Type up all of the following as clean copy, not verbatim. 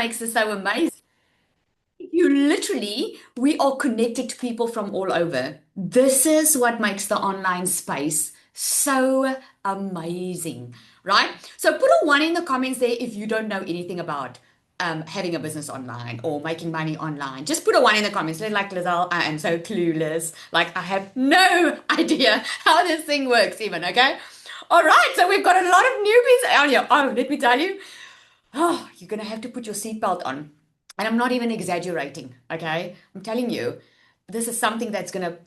makes this so amazing. We are connected to people from all over. This is what makes the online space so amazing, right? So put a one in the comments there if you don't know anything about having a business online or making money online. Just put a one in the comments. Like Lizelle, I am so clueless. Like I have no idea how this thing works even, okay? All right, so we've got a lot of newbies out here. Oh, let me tell you. Oh, you're going to have to put your seatbelt on. And I'm not even exaggerating, okay? I'm telling you, this is something that's going to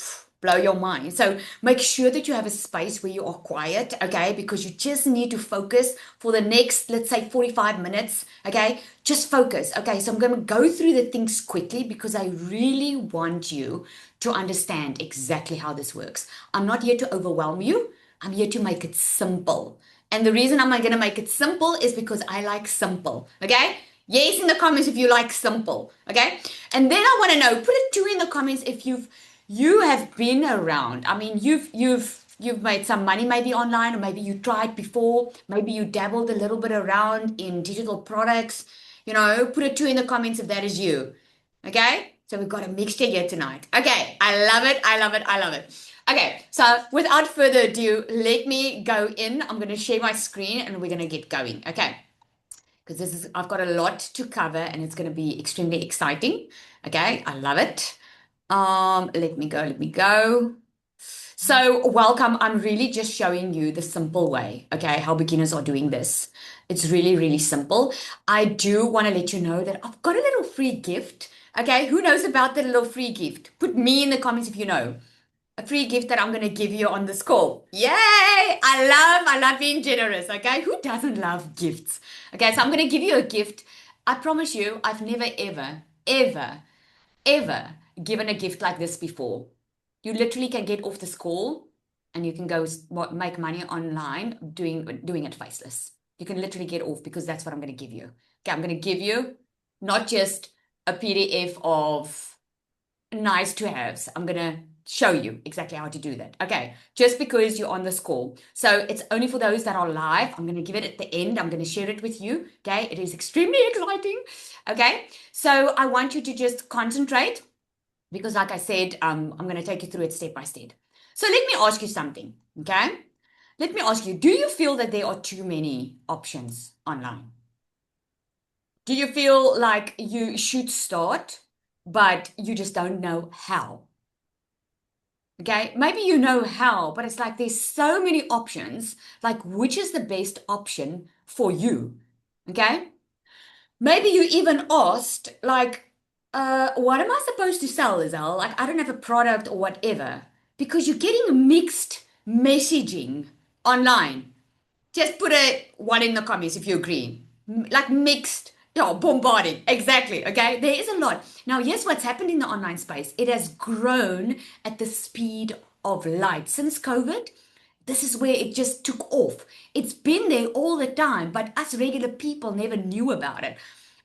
blow your mind. So make sure that you have a space where you are quiet, okay? Because you just need to focus for the next, let's say, 45 minutes, okay? Just focus, okay? So I'm going to go through the things quickly because I really want you to understand exactly how this works. I'm not here to overwhelm you. I'm here to make it simple. And the reason I'm going to make it simple is because I like simple. Okay? Yes, in the comments if you like simple. Okay? And then I want to know, put a two in the comments if you have been around. I mean, you've made some money maybe online, or maybe you tried before, maybe you dabbled a little bit around in digital products. Put a two in the comments if that is you. Okay? So we've got a mixture here tonight. Okay, I love it. I love it. I love it. Okay, so without further ado, let me go in. I'm going to share my screen and we're going to get going. Okay, because I've got a lot to cover and it's going to be extremely exciting. Okay, I love it. Let me go. Let me go. So, welcome. I'm really just showing you the simple way, okay, how beginners are doing this. It's really, really simple. I do want to let you know that I've got a little free gift. Okay, who knows about the little free gift? Put me in the comments if you know a free gift that I'm going to give you on this call. Yay! I love being generous. Okay, who doesn't love gifts? Okay, so I'm going to give you a gift. I promise you, I've never, ever, ever, ever given a gift like this before. You literally can get off this call and you can go make money online doing it faceless. You can literally get off because that's what I'm going to give you. Okay, I'm going to give you not just a PDF of nice to haves. I'm going to show you exactly how to do that. Okay, just because you're on this call. So it's only for those that are live. I'm going to give it at the end. I'm going to share it with you. Okay, it is extremely exciting. Okay, so I want you to just concentrate because, like I said, I'm going to take you through it step by step. So let me ask you something. Okay, let me ask you, do you feel that there are too many options online? Do you feel like you should start, but you just don't know how? Okay, maybe you know how, but it's like there's so many options. Like, which is the best option for you? Okay, maybe you even asked, like, what am I supposed to sell, Lizelle? Like, I don't have a product or whatever, because you're getting mixed messaging online. Just put a one in the comments if you agree. Like mixed, yeah, bombarding. Exactly. Okay. There is a lot. Now, yes, what's happened in the online space, it has grown at the speed of light. Since COVID, this is where it just took off. It's been there all the time, but us regular people never knew about it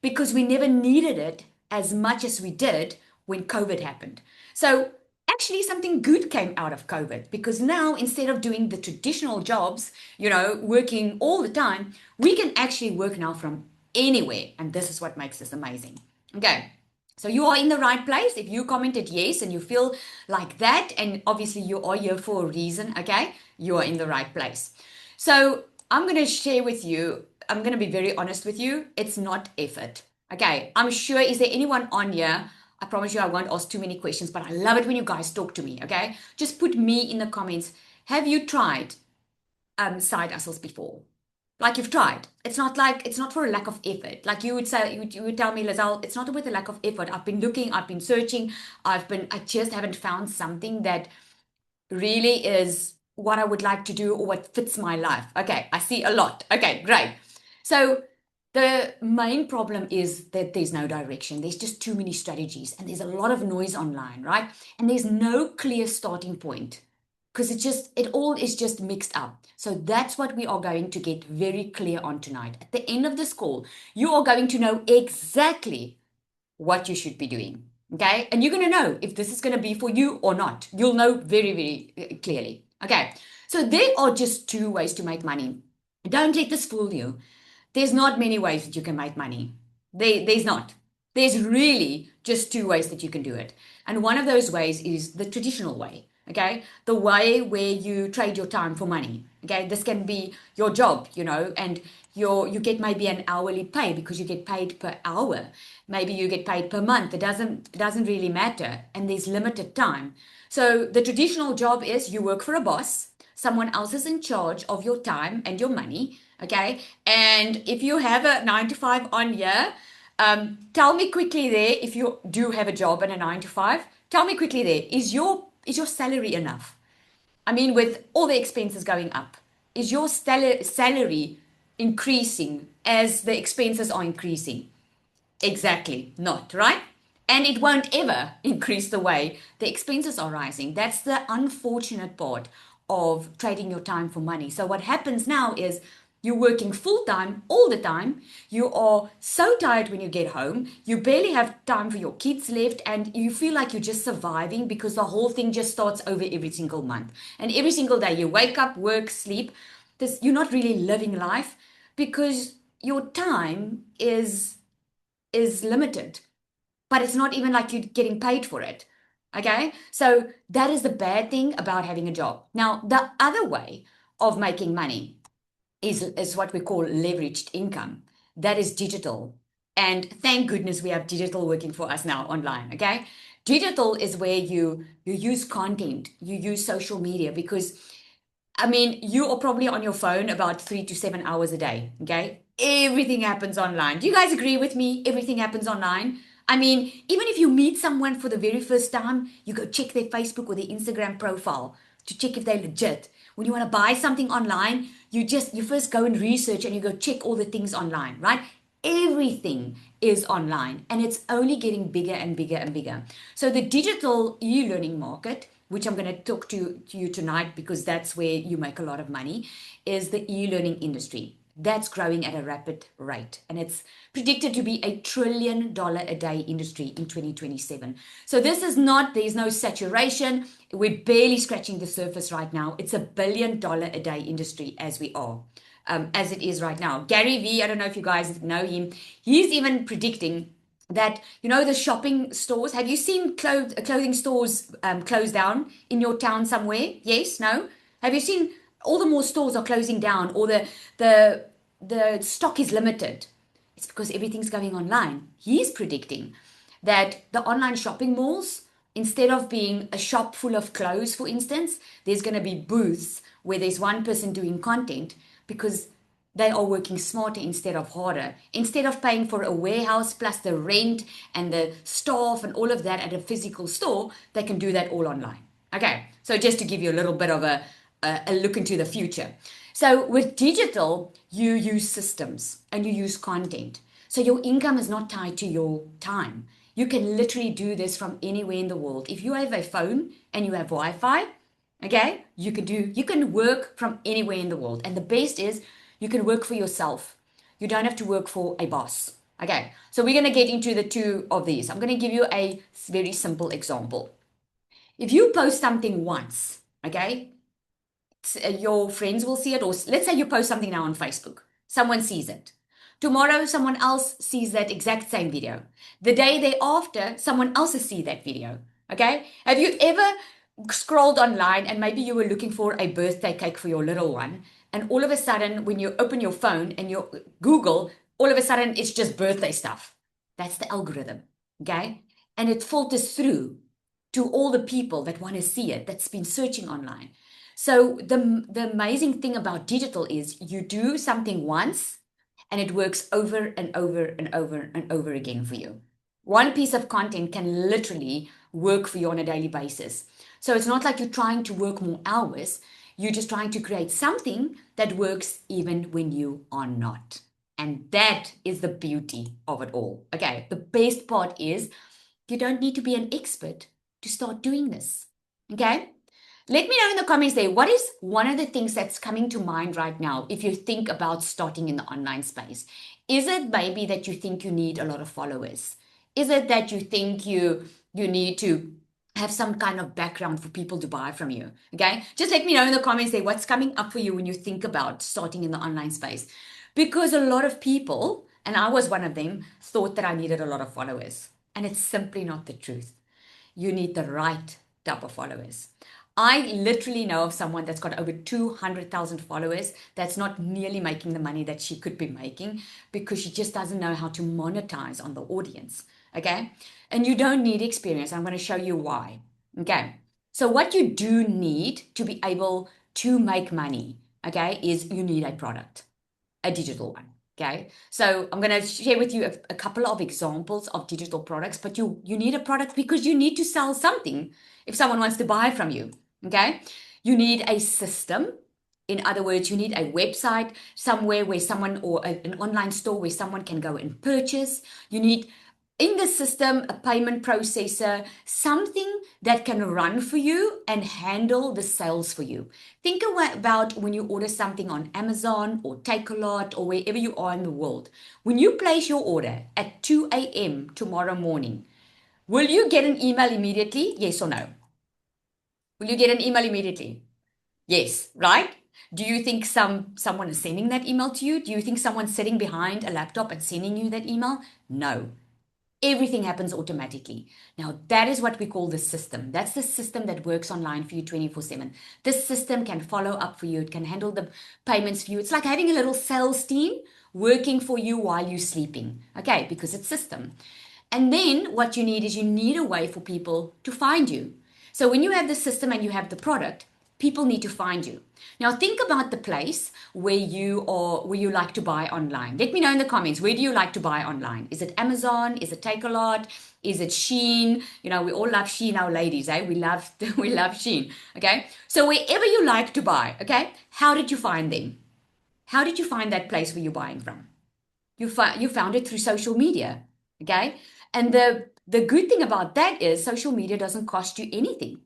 because we never needed it as much as we did when COVID happened. So actually something good came out of COVID because now instead of doing the traditional jobs, working all the time, we can actually work now from anywhere. And this is what makes this amazing. Okay. So you are in the right place. If you commented yes and you feel like that, and obviously you are here for a reason, okay, you are in the right place. So I'm going to share with you, I'm going to be very honest with you. It's not effort. Okay. I'm sure, is there anyone on here? I promise you I won't ask too many questions, but I love it when you guys talk to me, okay? Just put me in the comments. Have you tried side hustles before? Like you've tried. It's not for a lack of effort. Like you would say, you would tell me, Lizelle, it's not with a lack of effort. I've been looking, I've been searching, I just haven't found something that really is what I would like to do or what fits my life. Okay, I see a lot. Okay, great. So the main problem is that there's no direction. There's just too many strategies and there's a lot of noise online, right? And there's no clear starting point because it all is just mixed up. So that's what we are going to get very clear on tonight. At the end of this call, you are going to know exactly what you should be doing. Okay. And you're going to know if this is going to be for you or not. You'll know very, very clearly. Okay. So there are just two ways to make money. Don't let this fool you. There's not many ways that you can make money. There's not. There's really just two ways that you can do it. And one of those ways is the traditional way, okay? The way where you trade your time for money, okay? This can be your job, and you get maybe an hourly pay because you get paid per hour. Maybe you get paid per month. It doesn't really matter, and there's limited time. So the traditional job is you work for a boss. Someone else is in charge of your time and your money, okay? And if you have a 9 to 5 on here, tell me quickly there, if you do have a job and a 9 to 5, tell me quickly there, is your salary enough? I mean, with all the expenses going up, is your salary increasing as the expenses are increasing? Exactly, not, right? And it won't ever increase the way the expenses are rising. That's the unfortunate part of trading your time for money. So, what happens now is you're working full time all the time. You are so tired when you get home. You barely have time for your kids left, and you feel like you're just surviving because the whole thing just starts over every single month. And every single day you wake up, work, sleep. You're not really living life because your time is limited, but it's not even like you're getting paid for it. Okay. So that is the bad thing about having a job. Now, the other way of making money is what we call leveraged income. That is digital. And thank goodness we have digital working for us now online. Okay. Digital is where you use content, you use social media because I mean, you are probably on your phone about 3 to 7 hours a day. Okay. Everything happens online. Do you guys agree with me? Everything happens online. I mean, even if you meet someone for the very first time, you go check their Facebook or their Instagram profile to check if they're legit. When you want to buy something online, you first go and research and you go check all the things online, right? Everything is online and it's only getting bigger and bigger and bigger. So the digital e-learning market, which I'm going to talk to you tonight because that's where you make a lot of money, is the e-learning industry. That's growing at a rapid rate and it's predicted to be $1 trillion a day industry in 2027. So there's no saturation. We're barely scratching the surface right now. It's $1 billion a day industry as we are. As it is right now. Gary Vee, I don't know if you guys know him, he's even predicting that, the shopping stores, have you seen clothing stores close down in your town somewhere? Yes? No? Have you seen all the more stores are closing down or the stock is limited? It's because everything's going online. He's predicting that the online shopping malls, instead of being a shop full of clothes, for instance, there's going to be booths where there's one person doing content because they are working smarter instead of harder. Instead of paying for a warehouse plus the rent and the staff and all of that at a physical store, they can do that all online. Okay, so just to give you a little bit of a look into the future. So with digital, you use systems and you use content. So your income is not tied to your time. You can literally do this from anywhere in the world. If you have a phone and you have Wi-Fi, okay, you can work from anywhere in the world. And the best is you can work for yourself. You don't have to work for a boss. Okay, so we're going to get into the two of these. I'm going to give you a very simple example. If you post something once, okay, your friends will see it, or let's say you post something now on Facebook, someone sees it. Tomorrow, someone else sees that exact same video. The day thereafter, someone else will see that video. Okay? Have you ever scrolled online and maybe you were looking for a birthday cake for your little one, and all of a sudden, when you open your phone and you Google, all of a sudden it's just birthday stuff? That's the algorithm. Okay? And it filters through to all the people that want to see it, that's been searching online. So the amazing thing about digital is you do something once and it works over and over and over and over again for you. One piece of content can literally work for you on a daily basis. So it's not like you're trying to work more hours. You're just trying to create something that works even when you are not. And that is the beauty of it all. Okay, the best part is you don't need to be an expert to start doing this. Okay? Let me know in the comments there, what is one of the things that's coming to mind right now if you think about starting in the online space? Is it maybe that you think you need a lot of followers? Is it that you think you need to have some kind of background for people to buy from you? Okay? Just let me know in the comments there what's coming up for you when you think about starting in the online space. Because a lot of people and I was one of them, thought that I needed a lot of followers. And it's simply not the truth. You need the right type of followers. I literally know of someone that's got over 200,000 followers that's not nearly making the money that she could be making because she just doesn't know how to monetize on the audience. Okay. And you don't need experience. I'm going to show you why. Okay. So, what you do need to be able to make money, okay, is you need a product, a digital one. Okay, so I'm going to share with you a couple of examples of digital products, but you need a product because you need to sell something if someone wants to buy from you. Okay, you need a system. In other words, you need a website somewhere where someone, or an online store where someone can go and purchase. You need in the system a payment processor, something that can run for you and handle the sales for you. Think about when you order something on Amazon or Takealot or wherever you are in the world. When you place your order at 2 a.m. tomorrow morning, will you get an email immediately? Yes or no? Will you get an email immediately? Yes, right? Do you think someone is sending that email to you? Do you think someone's sitting behind a laptop and sending you that email? No. Everything happens automatically. Now, that is what we call the system. That's the system that works online for you 24/7. This system can follow up for you, it can handle the payments for you. It's like having a little sales team working for you while you're sleeping, okay, because it's system. And then what you need is you need a way for people to find you. So when you have the system and you have the product, people need to find you. Now think about the place where you like to buy online. Let me know in the comments, where do you like to buy online? Is it Amazon? Is it Takealot? Is it Shein? You know, we all love Shein, our ladies, eh? We love we love Shein. Okay? So wherever you like to buy, okay? How did you find them? How did you find that place where you're buying from? You found it through social media. Okay? And the good thing about that is social media doesn't cost you anything.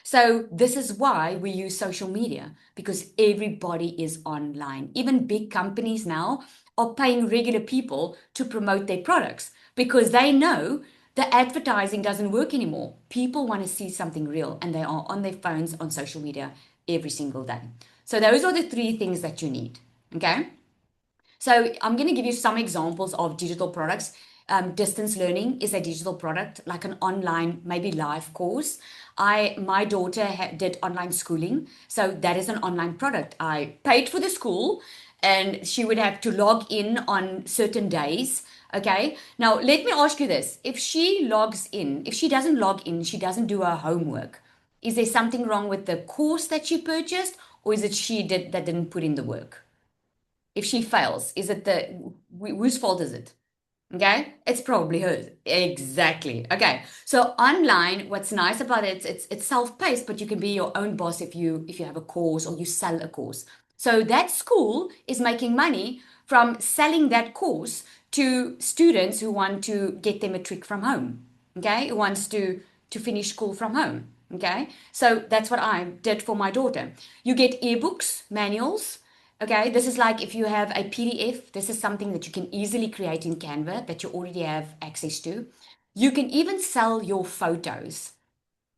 So this is why we use social media, because everybody is online. Even big companies now are paying regular people to promote their products because they know the advertising doesn't work anymore. People want to see something real and they are on their phones on social media every single day. So those are the three things that you need. Okay? So I'm going to give you some examples of digital products. Distance learning is a digital product, like an online, maybe live course. My daughter did online schooling, so that is an online product. I paid for the school, and she would have to log in on certain days. Okay. Now let me ask you this: if she logs in, if she doesn't log in, she doesn't do her homework. Is there something wrong with the course that she purchased, or is it she didn't put in the work? If she fails, is it whose fault is it? Okay, it's probably hers. Exactly. Okay, so online, what's nice about it, it's self-paced, but you can be your own boss if you have a course or you sell a course. So that school is making money from selling that course to students who want to get their matric from home. Okay, who wants to finish school from home. Okay, so that's what I did for my daughter. You get ebooks, manuals. Okay, this is like if you have a PDF, this is something that you can easily create in Canva that you already have access to. You can even sell your photos.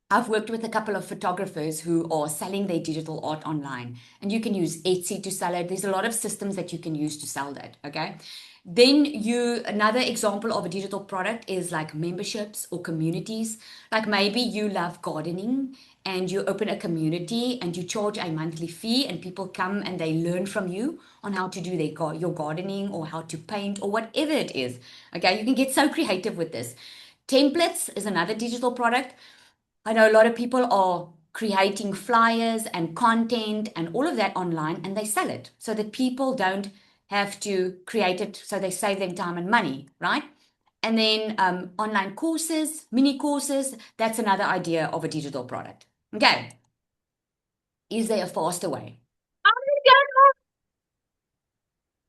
I've worked with a couple of photographers who are selling their digital art online, and you can use Etsy to sell it. There's a lot of systems that you can use to sell that. Okay. Then another example of a digital product is like memberships or communities. Like maybe you love gardening and you open a community and you charge a monthly fee and people come and they learn from you on how to do your gardening or how to paint or whatever it is. Okay. You can get so creative with this. Templates is another digital product. I know a lot of people are creating flyers and content and all of that online and they sell it so that people don't have to create it, so they save them time and money, right? And then online courses, mini courses, that's another idea of a digital product. Okay, is there a faster way?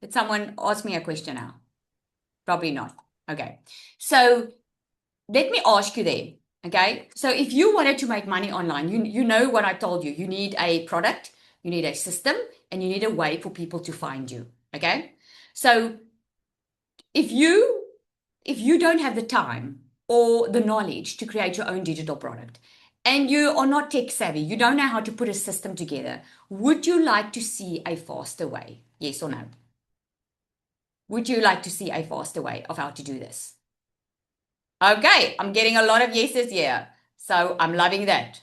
Did someone ask me a question now? Probably not. Okay, so let me ask you there. Okay. So if you wanted to make money online, you know what I told you. You need a product, you need a system, and you need a way for people to find you. Okay. So if you don't have the time or the knowledge to create your own digital product, and you are not tech savvy, you don't know how to put a system together, would you like to see a faster way? Yes or no? Would you like to see a faster way of how to do this? Okay, I'm getting a lot of yeses here. So I'm loving that.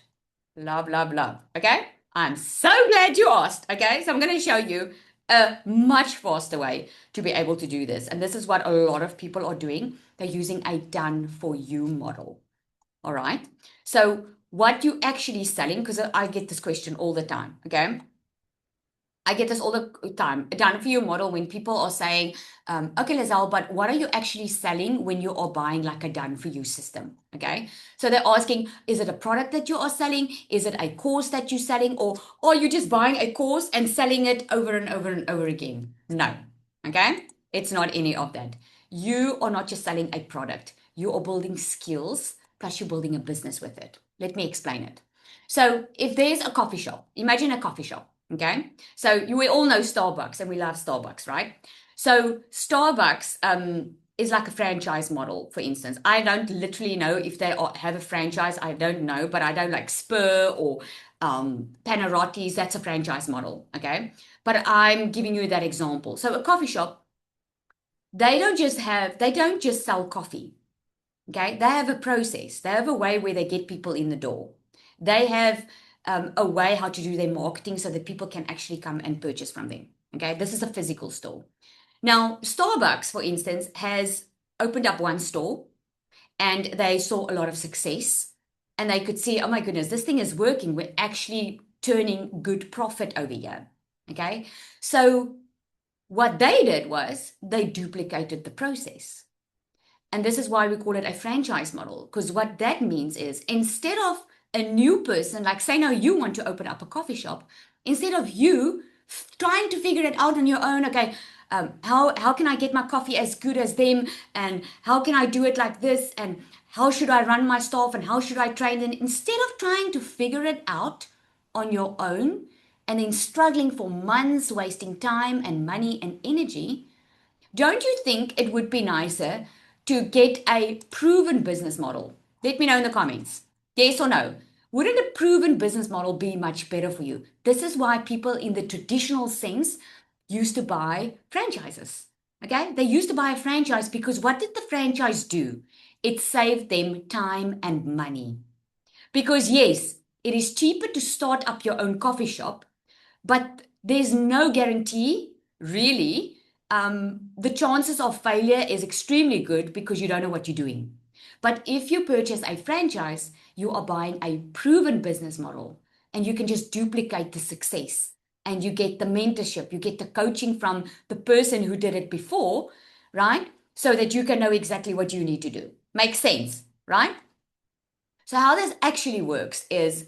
Love, love, love. Okay, I'm so glad you asked. Okay, so I'm going to show you a much faster way to be able to do this. And this is what a lot of people are doing. They're using a done for you model. All right. So what you actually selling, because I get this question all the time. Okay. I get this all the time. A done for you model when people are saying, okay, Lizelle, but what are you actually selling when you are buying like a done for you system? Okay. So they're asking, is it a product that you are selling? Is it a course that you're selling? Or are you just buying a course and selling it over and over and over again? No. Okay. It's not any of that. You are not just selling a product, you are building skills, plus you're building a business with it. Let me explain it. So if there's a coffee shop, imagine a coffee shop. Okay. So we all know Starbucks and we love Starbucks, right? So Starbucks is like a franchise model, for instance. I don't literally know if they have a franchise. I don't know, but I don't like Spur or Panarottis. That's a franchise model. Okay. But I'm giving you that example. So a coffee shop, they don't just sell coffee. Okay, they have a process, they have a way where they get people in the door. They have a way how to do their marketing so that people can actually come and purchase from them. Okay, this is a physical store. Now, Starbucks, for instance, has opened up one store and they saw a lot of success and they could see, oh my goodness, this thing is working. We're actually turning good profit over here. Okay, so what they did was they duplicated the process. And this is why we call it a franchise model, because what that means is instead of a new person, like say now you want to open up a coffee shop, instead of you trying to figure it out on your own, okay, how can I get my coffee as good as them? And how can I do it like this? And how should I run my staff? And how should I train them? Instead of trying to figure it out on your own and then struggling for months, wasting time and money and energy, don't you think it would be nicer to get a proven business model? Let me know in the comments. Yes or no? Wouldn't a proven business model be much better for you? This is why people in the traditional sense used to buy franchises. Okay? They used to buy a franchise because what did the franchise do? It saved them time and money. Because yes, it is cheaper to start up your own coffee shop, but there's no guarantee, really. The chances of failure is extremely good because you don't know what you're doing. But if you purchase a franchise, you are buying a proven business model and you can just duplicate the success and you get the mentorship, you get the coaching from the person who did it before, right? So that you can know exactly what you need to do. Makes sense, right? So how this actually works is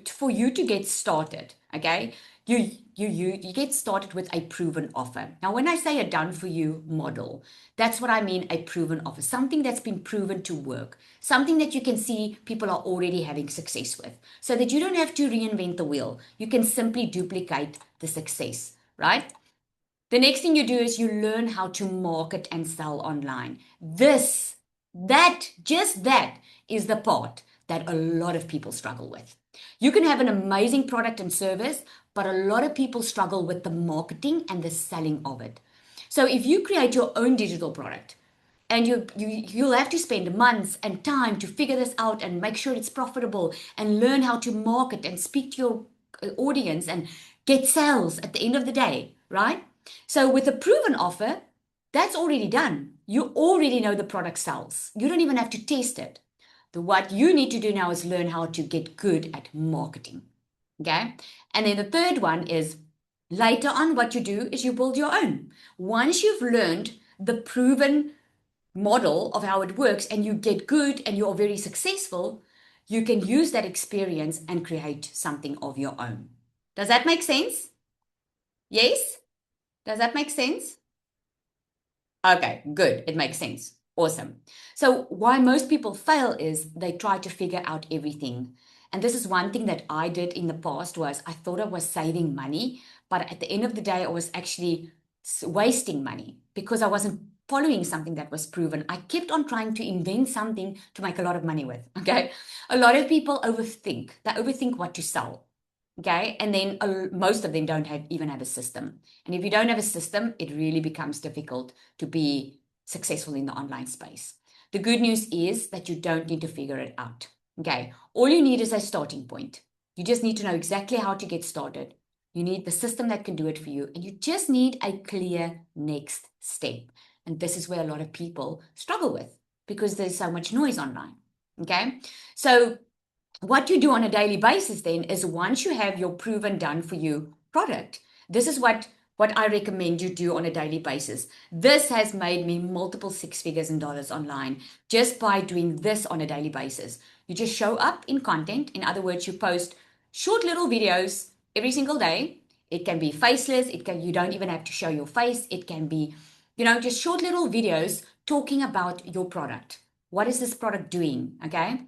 for you to get started, okay? You get started with a proven offer. Now, when I say a done for you model, that's what I mean, a proven offer, something that's been proven to work, something that you can see people are already having success with, so that you don't have to reinvent the wheel. You can simply duplicate the success, right? The next thing you do is you learn how to market and sell online. Just that is the part that a lot of people struggle with. You can have an amazing product and service, but a lot of people struggle with the marketing and the selling of it. So if you create your own digital product, and you'll have to spend months and time to figure this out and make sure it's profitable and learn how to market and speak to your audience and get sales at the end of the day, right? So with a proven offer, that's already done. You already know the product sells. You don't even have to test it. What you need to do now is learn how to get good at marketing. Okay. And then the third one is later on, what you do is you build your own. Once you've learned the proven model of how it works and you get good and you're very successful, you can use that experience and create something of your own. Does that make sense? Yes? Does that make sense? Okay, good. It makes sense. Awesome. So, why most people fail is they try to figure out everything. And this is one thing that I did in the past was I thought I was saving money, but at the end of the day I was actually wasting money because I wasn't following something that was proven. I kept on trying to invent something to make a lot of money with, okay? A lot of people overthink. They overthink what to sell. Okay. And then most of them don't even have a system. And if you don't have a system, it really becomes difficult to be successful in the online space. The good news is that you don't need to figure it out. Okay. All you need is a starting point. You just need to know exactly how to get started. You need the system that can do it for you. And you just need a clear next step. And this is where a lot of people struggle with because there's so much noise online. Okay. So what you do on a daily basis then is once you have your proven done for you product, this is what I recommend you do on a daily basis. This has made me multiple six figures in dollars online just by doing this on a daily basis. You just show up in content. In other words, you post short little videos every single day. It can be faceless. You don't even have to show your face. It can be, just short little videos talking about your product. What is this product doing? Okay.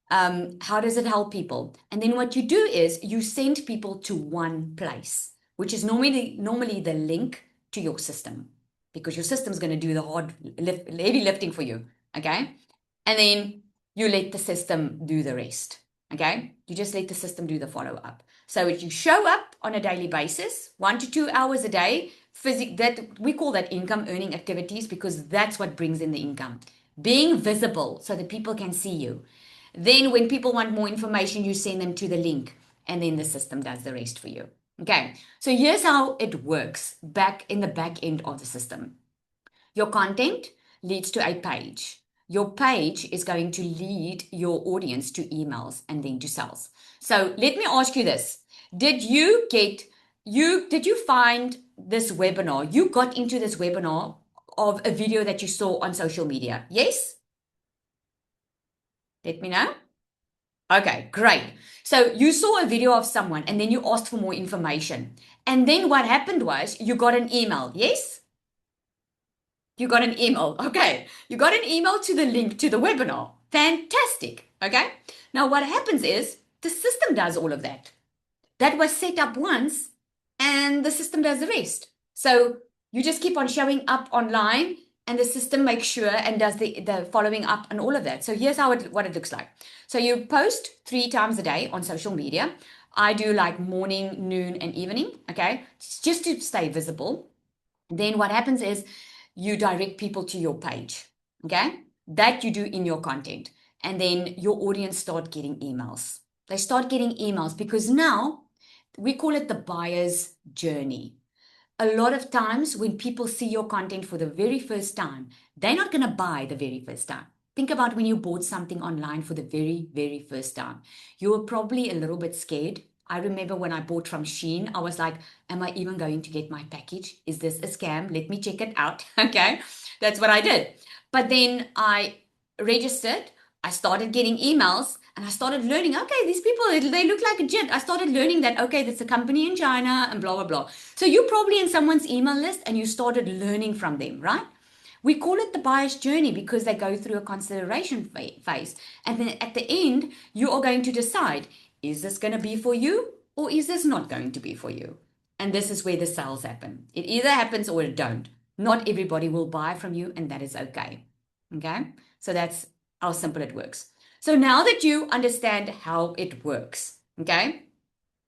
How does it help people? And then what you do is you send people to one place, which is normally the link to your system, because your system's going to do the heavy lifting for you. Okay. And then you let the system do the rest. Okay. You just let the system do the follow up. So if you show up on a daily basis, 1 to 2 hours a day, that we call that income earning activities, because that's what brings in the income. Being visible so that people can see you. Then when people want more information, you send them to the link, and then the system does the rest for you. Okay, so here's how it works back in the back end of the system. Your content leads to a page. Your page is going to lead your audience to emails and then to sales. So let me ask you this. Did you find this webinar? You got into this webinar of a video that you saw on social media? Yes? Let me know. Okay, great. So you saw a video of someone and then you asked for more information. And then what happened was you got an email. Yes? You got an email. Okay. You got an email to the link to the webinar. Fantastic. Okay. Now what happens is the system does all of that. That was set up once and the system does the rest. So you just keep on showing up online and the system makes sure and does the following up and all of that. So here's what it looks like. So you post 3 times a day on social media. I do like morning, noon, and evening. Okay. Just to stay visible. Then what happens is you direct people to your page. Okay. That you do in your content. And then your audience start getting emails. They start getting emails because now we call it the buyer's journey. A lot of times when people see your content for the very first time, they're not going to buy the very first time. Think about when you bought something online for the very, very first time. You were probably a little bit scared. I remember when I bought from Shein, I was like, am I even going to get my package? Is this a scam? Let me check it out. Okay, that's what I did. But then I registered. I started getting emails and I started learning, okay, these people, they look like a jet. I started learning that, okay, that's a company in China and blah, blah, blah. So you're probably in someone's email list and you started learning from them, right? We call it the buyer's journey because they go through a consideration phase. And then at the end, you are going to decide, is this going to be for you or is this not going to be for you? And this is where the sales happen. It either happens or it don't. Not everybody will buy from you, and that is okay. Okay? So that's how simple it works. So now that you understand how it works, okay,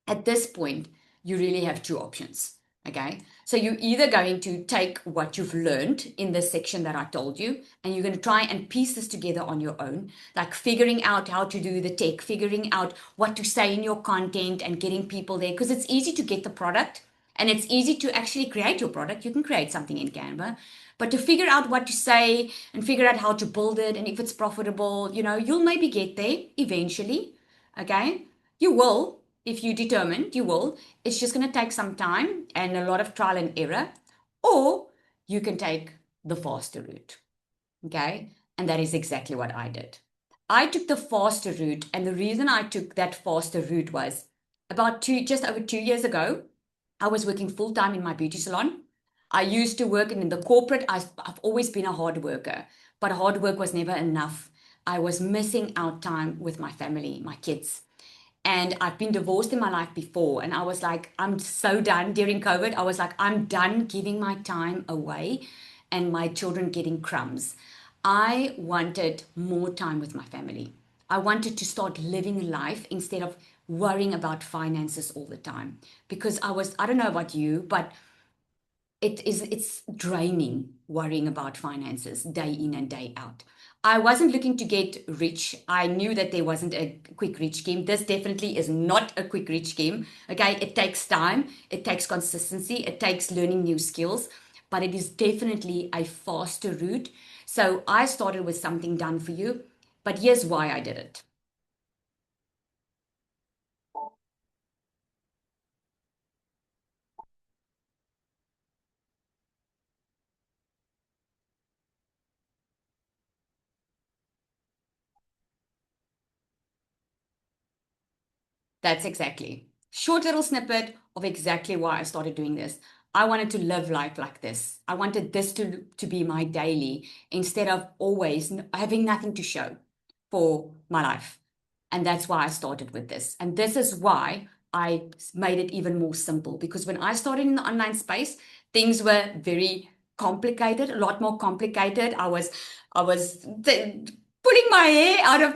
at this point, you really have two options. Okay. So you're either going to take what you've learned in this section that I told you, and you're going to try and piece this together on your own, like figuring out how to do the tech, figuring out what to say in your content and getting people there. Because it's easy to get the product and it's easy to actually create your product. You can create something in Canva. But to figure out what to say and figure out how to build it and if it's profitable, you'll maybe get there eventually. Okay. You will, if you're determined, you will. It's just going to take some time and a lot of trial and error. Or you can take the faster route. Okay. And that is exactly what I did. I took the faster route. And the reason I took that faster route was just over 2 years ago, I was working full time in my beauty salon. I used to work in the corporate. I've always been a hard worker, but hard work was never enough. I was missing out time with my family, my kids. And I've been divorced in my life before. And I was like, I'm so done during COVID. I was like, I'm done giving my time away and my children getting crumbs. I wanted more time with my family. I wanted to start living life instead of worrying about finances all the time because I don't know about you, but it's draining worrying about finances day in and day out. I wasn't looking to get rich. I knew that there wasn't a quick rich scheme. This definitely is not a quick rich scheme. Okay, it takes time, it takes consistency, it takes learning new skills, but it is definitely a faster route. So I started with something done for you, but here's why I did it. That's exactly. Short little snippet of exactly why I started doing this. I wanted to live life like this. I wanted this to be my daily instead of always having nothing to show for my life. And that's why I started with this. And this is why I made it even more simple because when I started in the online space, things were very complicated, a lot more complicated. I was pulling my hair out of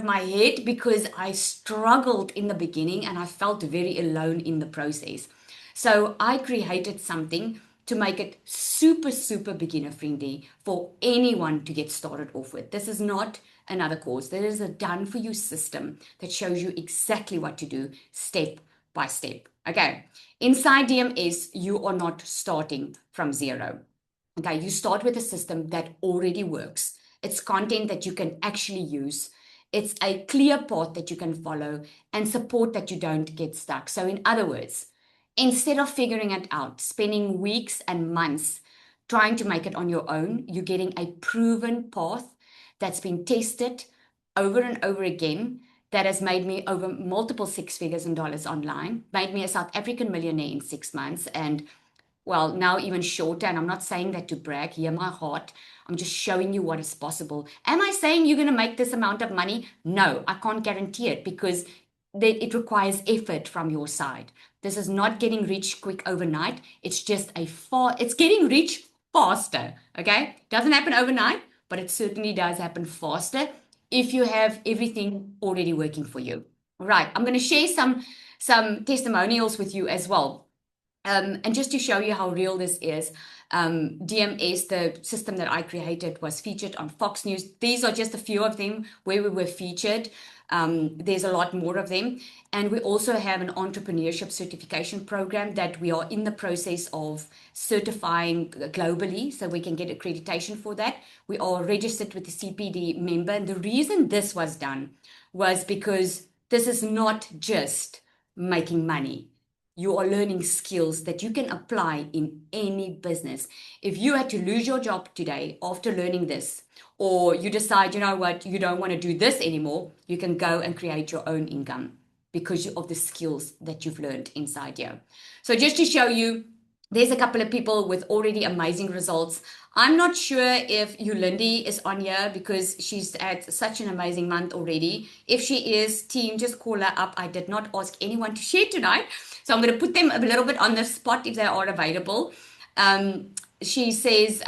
my head because I struggled in the beginning and I felt very alone in the process. So I created something to make it super, super beginner friendly for anyone to get started off with. This is not another course. There is a done for you system that shows you exactly what to do step by step. Okay. Inside DMS, you are not starting from zero. Okay. You start with a system that already works. It's content that you can actually use. It's a clear path that you can follow and support that you don't get stuck. So, in other words, instead of figuring it out, spending weeks and months trying to make it on your own, you're getting a proven path that's been tested over and over again that has made me over multiple six figures in dollars online, made me a South African millionaire in 6 months, and well, now even shorter. And I'm not saying that to brag, hear my heart. I'm just showing you what is possible. Am I saying you're going to make this amount of money? No, I can't guarantee it because it requires effort from your side. This is not getting rich quick overnight. It's just it's getting rich faster. Okay. Doesn't happen overnight, but it certainly does happen faster if you have everything already working for you. Right. I'm going to share some testimonials with you as well, and just to show you how real this is, DMS, the system that I created, was featured on Fox News. These are just a few of them where we were featured. There's a lot more of them. And we also have an entrepreneurship certification program that we are in the process of certifying globally so we can get accreditation for that. We are registered with the CPD member. And the reason this was done was because this is not just making money. You are learning skills that you can apply in any business. If you had to lose your job today after learning this, or you decide, you know what, you don't want to do this anymore, you can go and create your own income because of the skills that you've learned inside you. So just to show you, there's a couple of people with already amazing results. I'm not sure if Yolandi is on here because she's had such an amazing month already. If she is, team, just call her up. I did not ask anyone to share tonight. So I'm going to put them a little bit on the spot if they are available. She says,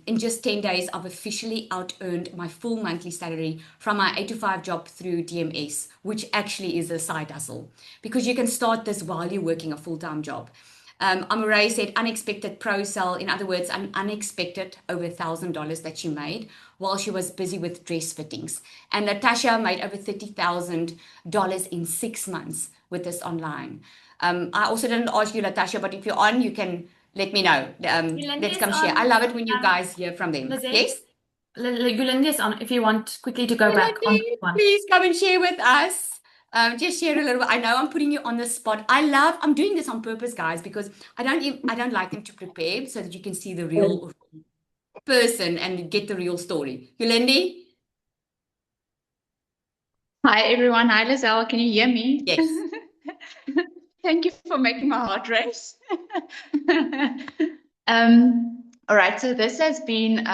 in just 10 days, I've officially out earned my full monthly salary from my 8 to 5 job through DMS, which actually is a side hustle because you can start this while you're working a full-time job. Amore said unexpected pro sale. In other words, an unexpected over $1,000 that she made while she was busy with dress fittings. And Natasha made over $30,000 in 6 months with this online. I also didn't ask you, Natasha, but if you're on, you can let me know. Yolandi Let's is come share. on. I love it when you guys hear from them. Lizette, Yes? Yolandi is on. If you want quickly to go back on Melody, one. please come and share with us. Just share a little bit. I know I'm putting you on the spot. I'm doing this on purpose, guys, because I don't like them to prepare so that you can see the real person and get the real story. Yolandi? Hi everyone. Hi Lizelle. Can you hear me? Yes. Thank you for making my heart race. All right. So this has been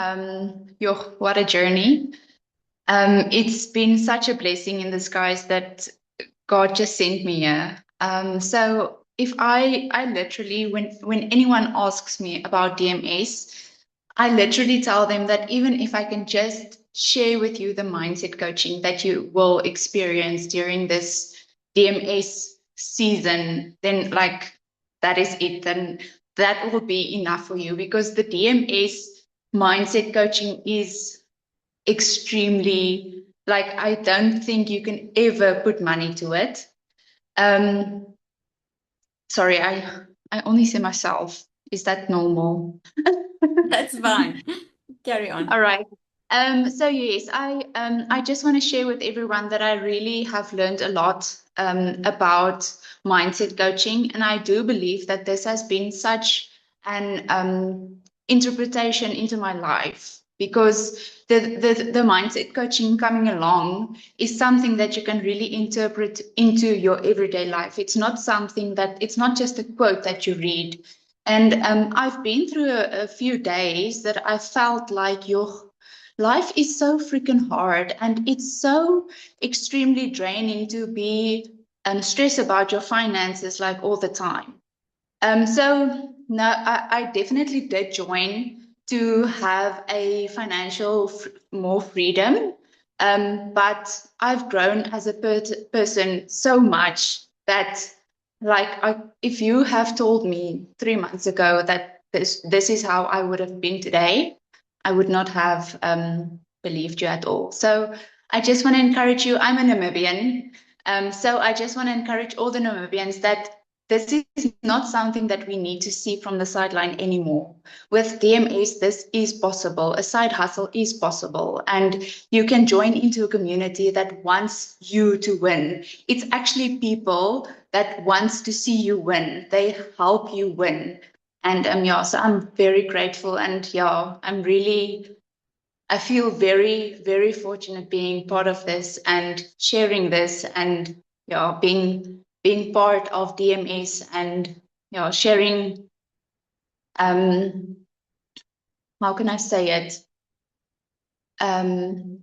what a journey. It's been such a blessing in disguise that God just sent me here. So if I literally when anyone asks me about DMS, I literally tell them that even if I can just share with you the mindset coaching that you will experience during this DMS season, then like that is it. Then that will be enough for you, because the DMS mindset coaching is extremely, like, I don't think you can ever put money to it. Sorry, I only say myself. Is that normal? That's fine. Carry on. All right. So yes, I just want to share with everyone that I really have learned a lot about mindset coaching, and I do believe that this has been such an interpretation into my life, because the mindset coaching coming along is something that you can really interpret into your everyday life. It's not something that, it's not just a quote that you read. And I've been through a few days that I felt like your life is so freaking hard, and it's so extremely draining to be stressed about your finances like all the time. So no, I definitely did join to have a financial more freedom. But I've grown as a person so much that, like, if you have told me 3 months ago that this is how I would have been today, I would not have believed you at all. So I just want to encourage you. I'm a Namibian. So I just want to encourage all the Namibians that this is not something that we need to see from the sideline anymore. With DMS, this is possible. A side hustle is possible. And you can join into a community that wants you to win. It's actually people that wants to see you win. They help you win. And yeah, so I'm very grateful. And yeah, I feel very, very fortunate being part of this and sharing this, and yeah, being part of DMS, and sharing, um how can I say it, um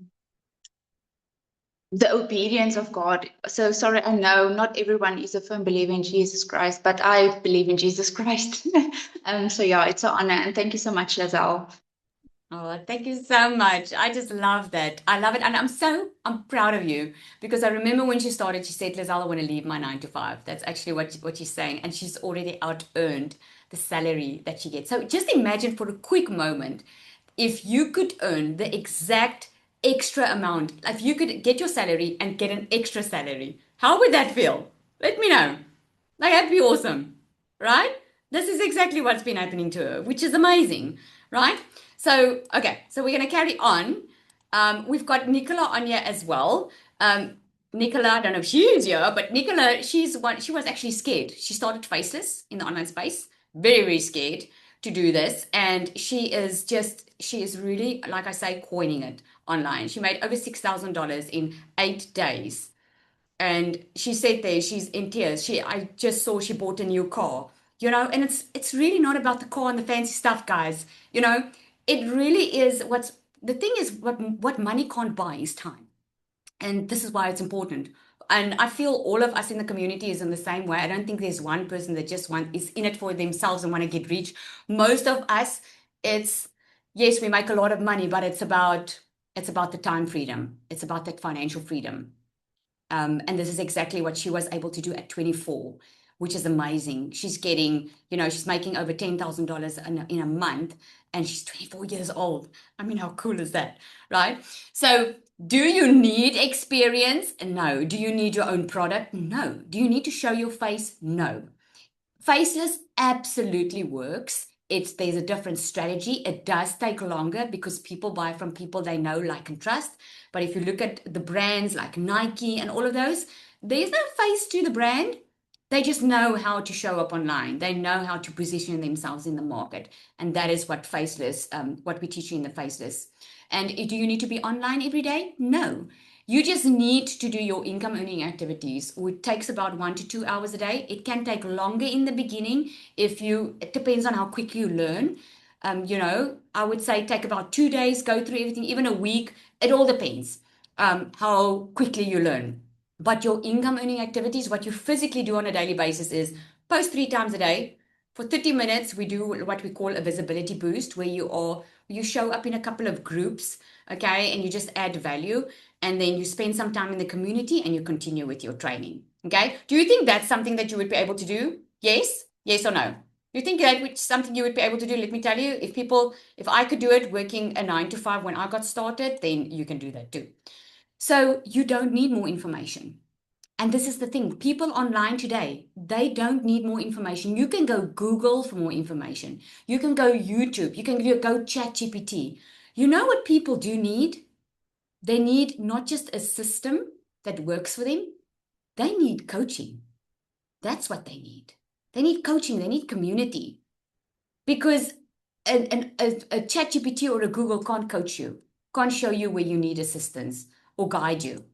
the obedience of God. So sorry, I know not everyone is a firm believer in Jesus Christ, but I believe in Jesus Christ. So yeah, it's an honor, and thank you so much, Lazelle. Oh, thank you so much. I just love that. I love it. And I'm proud of you, because I remember when she started, she said, Lizelle, I want to leave my 9 to 5. That's actually what she's saying. And she's already out earned the salary that she gets. So just imagine for a quick moment, if you could earn the exact extra amount, if you could get your salary and get an extra salary, how would that feel? Let me know. Like, that'd be awesome, right? This is exactly what's been happening to her, which is amazing, right? So, okay, so we're going to carry on. We've got Nicola on here as well. Nicola, I don't know if she's here, but Nicola, she was actually scared. She started faceless in the online space, very, very scared to do this. And she is really, like I say, coining it online. She made over $6,000 in 8 days. And she said there, she's in tears. I just saw she bought a new car, and it's really not about the car and the fancy stuff, guys. It really is the thing is what money can't buy is time. And this is why it's important. And I feel all of us in the community is in the same way. I don't think there's one person that is in it for themselves and want to get rich. Most of us, it's yes, we make a lot of money, but it's about the time freedom. It's about that financial freedom. And this is exactly what she was able to do at 24, which is amazing. She's making over $10,000 in a month, and she's 24 years old. I mean, how cool is that, right? So, do you need experience? No. Do you need your own product? No. Do you need to show your face? No. Faceless absolutely works. There's a different strategy. It does take longer because people buy from people they know, like, and trust. But if you look at the brands like Nike and all of those, there's no face to the brand. They just know how to show up online. They know how to position themselves in the market. And that is what we teach you in the faceless. And do you need to be online every day? No. You just need to do your income earning activities, which takes about 1 to 2 hours a day. It can take longer in the beginning it depends on how quickly you learn. I would say take about 2 days, go through everything, even a week. It all depends how quickly you learn. But your income earning activities, what you physically do on a daily basis is post 3 times a day. For 30 minutes, we do what we call a visibility boost, where you show up in a couple of groups, okay, and you just add value, and then you spend some time in the community and you continue with your training. Okay. Do you think that's something that you would be able to do? Yes? Yes or no? Do you think that would something you would be able to do? Let me tell you, if I could do it working a 9 to 5 when I got started, then you can do that too. So you don't need more information. And this is the thing, people online today, they don't need more information. You can go Google for more information. You can go YouTube. You can go ChatGPT. You know what people do need? They need not just a system that works for them, they need coaching. That's what they need. They need coaching, they need community. Because a ChatGPT or a Google can't coach you, can't show you where you need assistance or guide you.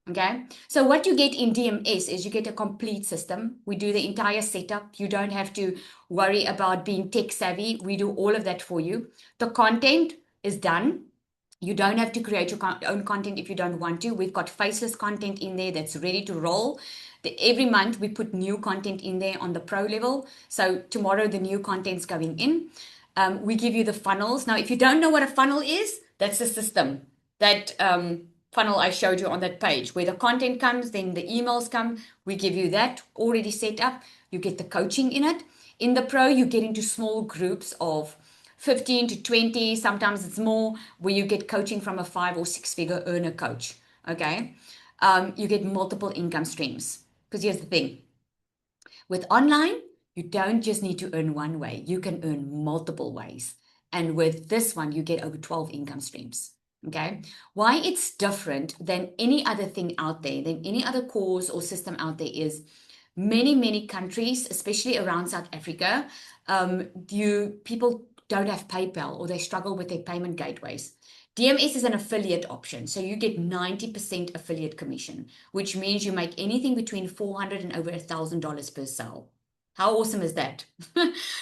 Okay. So what you get in DMS is you get a complete system. We do the entire setup. You don't have to worry about being tech savvy. We do all of that for you. The content is done. You don't have to create your own content if you don't want to. We've got faceless content in there that's ready to roll. Every month we put new content in there on the pro level. So tomorrow the new content's going in. We give you the funnels. Now, if you don't know what a funnel is, that's the system. That funnel I showed you on that page where the content comes, then the emails come. We give you that already set up. You get the coaching in it. In the pro, you get into small groups of 15 to 20, sometimes it's more, where you get coaching from a 5 or 6 figure earner coach. Okay. You get multiple income streams. Because here's the thing, with online, you don't just need to earn one way, you can earn multiple ways. And with this one, you get over 12 income streams. Okay. Why it's different than any other thing out there, than any other course or system out there is many countries, especially around South Africa, people don't have PayPal or they struggle with their payment gateways. DMS is an affiliate option, so you get 90% affiliate commission, which means you make anything between $400 and over $1,000 per sale. How awesome is that?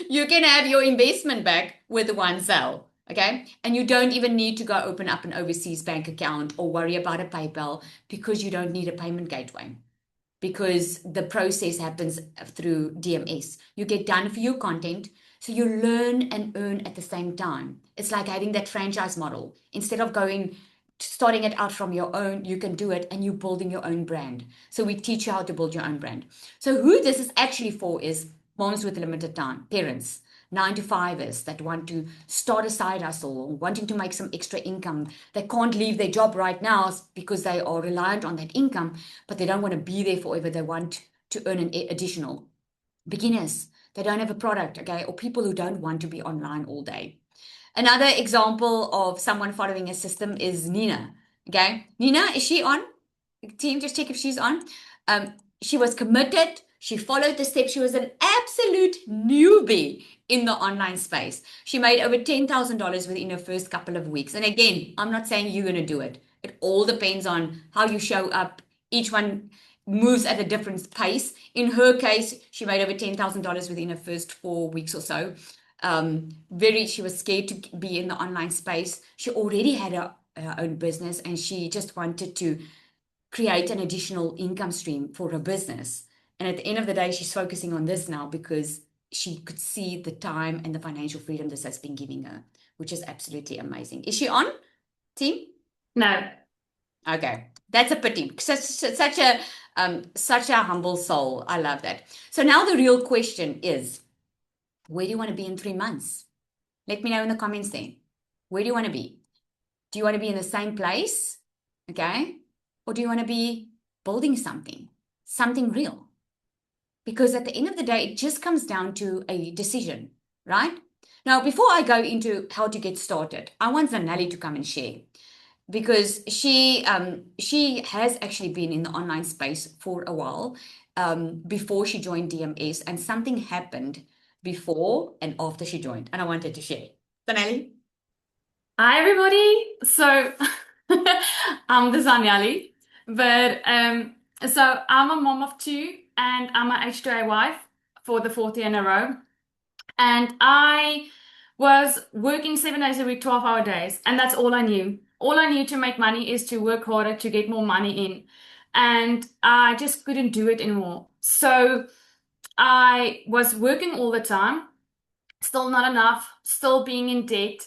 You can have your investment back with one sale, okay? And you don't even need to go open up an overseas bank account or worry about a PayPal because you don't need a payment gateway, because the process happens through DMS. You get done for your content, so you learn and earn at the same time. It's like having that franchise model. Instead of starting it out from your own, you can do it and you're building your own brand. So we teach you how to build your own brand. So who this is actually for is moms with limited time, parents, 9 to 5ers that want to start a side hustle or wanting to make some extra income. They can't leave their job right now because they are reliant on that income, but they don't want to be there forever. They want to earn an additional. Beginners, they don't have a product, okay, or people who don't want to be online all day. Another example of someone following a system is Nina. Okay, Nina, is she on? Team, just check if she's on. She was committed. She followed the steps. She was an absolute newbie in the online space. She made over $10,000 within her first couple of weeks. And again, I'm not saying you're going to do it. It all depends on how you show up. Each one moves at a different pace. In her case, she made over $10,000 within her first 4 weeks or so. She was scared to be in the online space. She already had her own business and she just wanted to create an additional income stream for her business. And at the end of the day, she's focusing on this now because she could see the time and the financial freedom this has been giving her, which is absolutely amazing. Is she on, team? No. Okay, that's a pity. Such a humble soul. I love that. So now the real question is, where do you want to be in 3 months? Let me know in the comments then. Where do you want to be? Do you want to be in the same place? Okay. Or do you want to be building something real? Because at the end of the day, it just comes down to a decision, right? Now, before I go into how to get started, I want Zanelli to come and share because she has actually been in the online space for a while before she joined DMS, and something happened before and after she joined, and I wanted to share. Zanelli? Hi, everybody. So I'm the Zanyali, but so I'm a mom of two, and I'm a H2A wife for the fourth year in a row. And I was working 7 days a week, 12-hour days, and that's all I knew. All I knew to make money is to work harder to get more money in, and I just couldn't do it anymore. So I was working all the time, still not enough, still being in debt.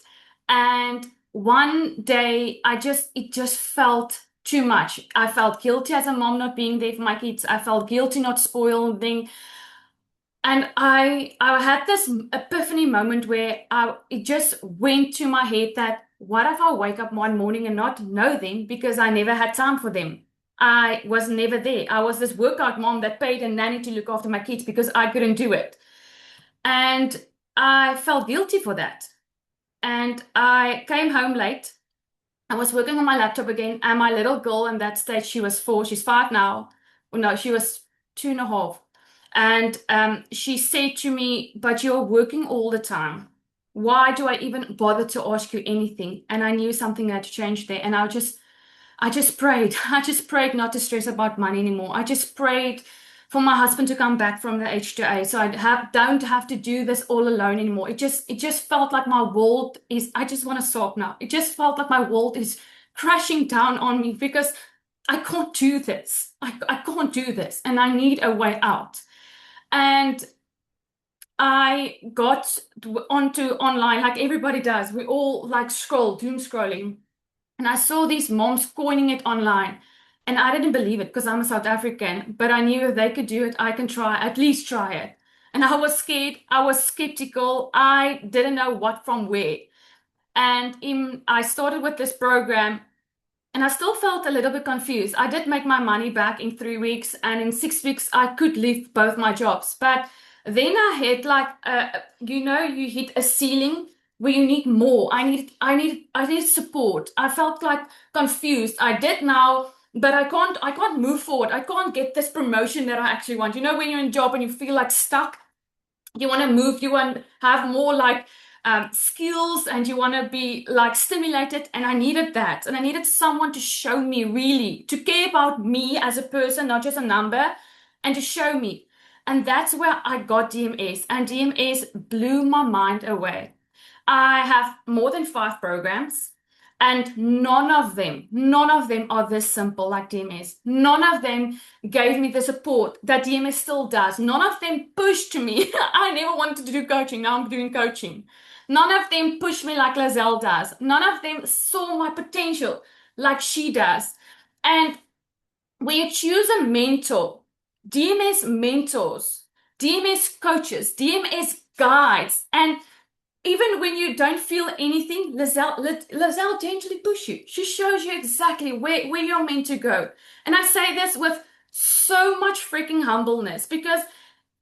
And one day it just felt too much. I felt guilty as a mom not being there for my kids. I felt guilty not spoiling. And I had this epiphany moment where it just went to my head that what if I wake up one morning and not know them because I never had time for them? I was never there. I was this workout mom that paid a nanny to look after my kids because I couldn't do it. And I felt guilty for that. And I came home late. I was working on my laptop again, and my little girl in that stage, she was 4, she's 5 now. Well, no, she was 2.5. And she said to me, but you're working all the time. Why do I even bother to ask you anything? And I knew something had to change there. And I just prayed. I just prayed not to stress about money anymore. I just prayed for my husband to come back from the H2A, so don't have to do this all alone anymore. It just felt like my world is. I just want to sob now. It just felt like my world is crashing down on me because I can't do this. I can't do this, and I need a way out. And I got onto online like everybody does. We all like doom scrolling. And I saw these moms coining it online. And I didn't believe it because I'm a South African, but I knew if they could do it, I can try, at least try it. And I was scared, I was skeptical, I didn't know what from where. And I started with this program and I still felt a little bit confused. I did make my money back in 3 weeks, and in 6 weeks, I could leave both my jobs. But then I hit like, you hit a ceiling where you need more. I need support. I felt like confused. I did now, but I can't move forward. I can't get this promotion that I actually want. You know, when you're in a job and you feel like stuck, you want to move, you want to have more like skills, and you want to be like stimulated. And I needed that. And I needed someone to show me really, to care about me as a person, not just a number, and to show me. And that's where I got DMS. And DMS blew my mind away. I have more than 5 programs, and none of them are this simple like DMS. None of them gave me the support that DMS still does. None of them pushed me. I never wanted to do coaching. Now I'm doing coaching. None of them pushed me like Lizelle does. None of them saw my potential like she does. And when you choose a mentor, DMS mentors, DMS coaches, DMS guides, and even when you don't feel anything, Lizelle gently push you. She shows you exactly where you're meant to go. And I say this with so much freaking humbleness because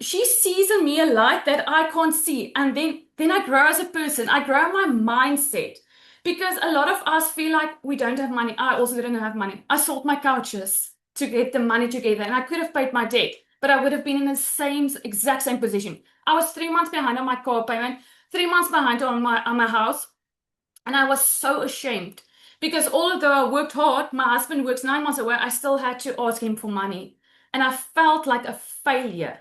she sees in me a light that I can't see. And then I grow as a person. I grow my mindset. Because a lot of us feel like we don't have money. I also didn't have money. I sold my couches to get the money together, and I could have paid my debt, but I would have been in the exact same position. I was 3 months behind on my car payment, 3 months behind on my house, and I was so ashamed because although I worked hard, my husband works 9 months away, I still had to ask him for money, and I felt like a failure.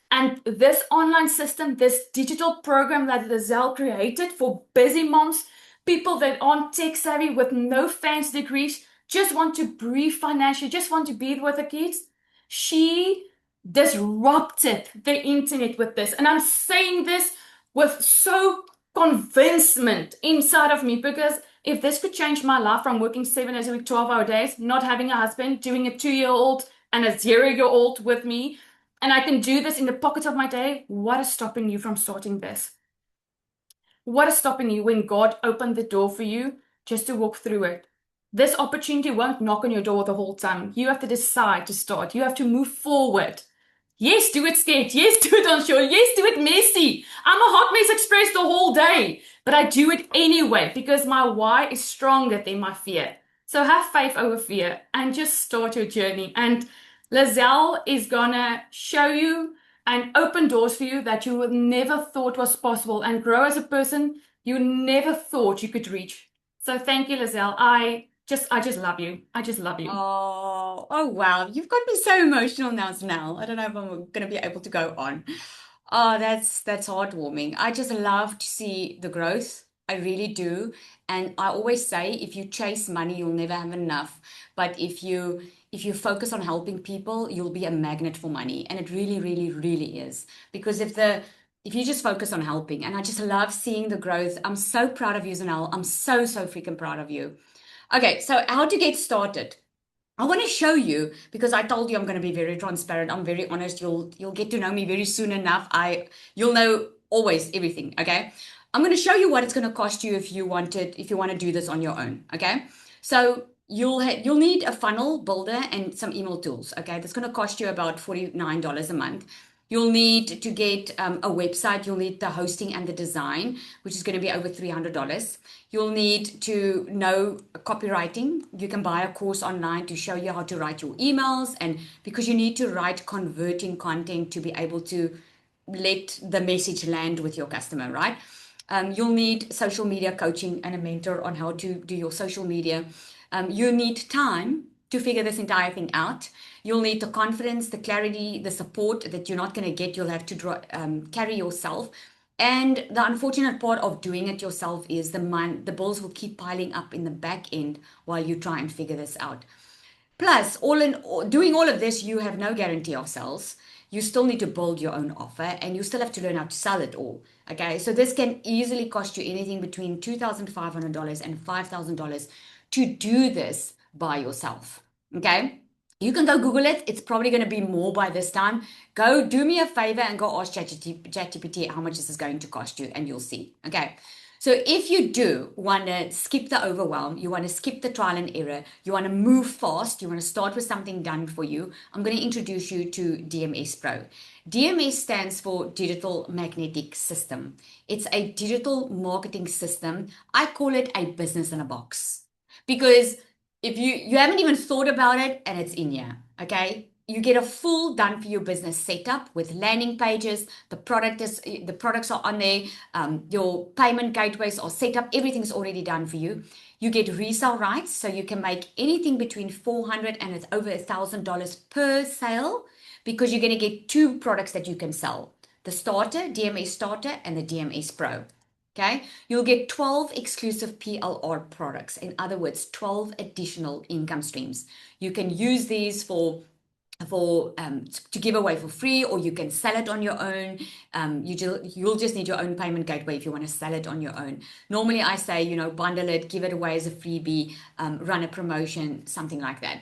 And this online system, this digital program that Lizelle created for busy moms, people that aren't tech savvy with no fancy degrees, just want to breathe financially, just want to be with the kids. She disrupted the internet with this. And I'm saying this with so convincement inside of me because if this could change my life from working 7 days a week, 12-hour days, not having a husband, doing a 2-year-old and a 0-year-old with me, and I can do this in the pockets of my day, what is stopping you from starting this? What is stopping you when God opened the door for you just to walk through it? This opportunity won't knock on your door the whole time. You have to decide to start. You have to move forward. Yes, do it scared. Yes, do it unsure. Yes, do it messy. I'm a hot mess express the whole day, but I do it anyway because my why is stronger than my fear. So have faith over fear and just start your journey. And Lizelle is gonna show you and open doors for you that you would never thought was possible and grow as a person you never thought you could reach. So thank you, Lizelle. I just love you. I just love you. Oh, wow. You've got me so emotional now, Snell. I don't know if I'm going to be able to go on. Oh, that's heartwarming. I just love to see the growth. I really do. And I always say if you chase money, you'll never have enough. But if you focus on helping people, you'll be a magnet for money. And it really, really, really is. Because if you just focus on helping, and I just love seeing the growth. I'm so proud of you, Zanel. I'm so, so freaking proud of you. Okay, so how to get started? I want to show you because I told you I'm going to be very transparent. I'm very honest. You'll get to know me very soon enough. You'll know always everything, okay? I'm going to show you what it's going to cost you if you want to do this on your own, okay? So you'll need a funnel builder and some email tools, okay? That's going to cost you about $49 a month. You'll need to get a website. You'll need the hosting and the design, which is going to be over $300. You'll need to know copywriting. You can buy a course online to show you how to write your emails, and because you need to write converting content to be able to let the message land with your customer, right? You'll need social media coaching and a mentor on how to do your social media. You need time to figure this entire thing out. You'll need the confidence, the clarity, the support that you're not going to get. You'll have to carry yourself. And the unfortunate part of doing it yourself is the bills will keep piling up in the back end while you try and figure this out. Plus, doing all of this, you have no guarantee of sales. You still need to build your own offer and you still have to learn how to sell it all. Okay, so this can easily cost you anything between $2,500 and $5,000 to do this by yourself. Okay, you can go Google it. It's probably going to be more by this time. Go do me a favor and go ask ChatGPT how much this is going to cost you, and you'll see. Okay. So if you do want to skip the overwhelm, you want to skip the trial and error, you want to move fast, you want to start with something done for you, I'm going to introduce you to DMS Pro. DMS stands for Digital Magnetic System. It's a digital marketing system. I call it a business in a box because if you haven't even thought about it and it's in here, okay? You get a full done for your business setup with landing pages. The products are on there. Your payment gateways are set up. Everything's already done for you. You get resale rights, so you can make anything between $400 and it's over $1,000 per sale because you're going to get two products that you can sell: the starter, DMS starter, and the DMS Pro. Okay, you'll get 12 exclusive PLR products. In other words, 12 additional income streams. You can use these to give away for free, or you can sell it on your own. You'll just need your own payment gateway if you want to sell it on your own. Normally I say, bundle it, give it away as a freebie, run a promotion, something like that.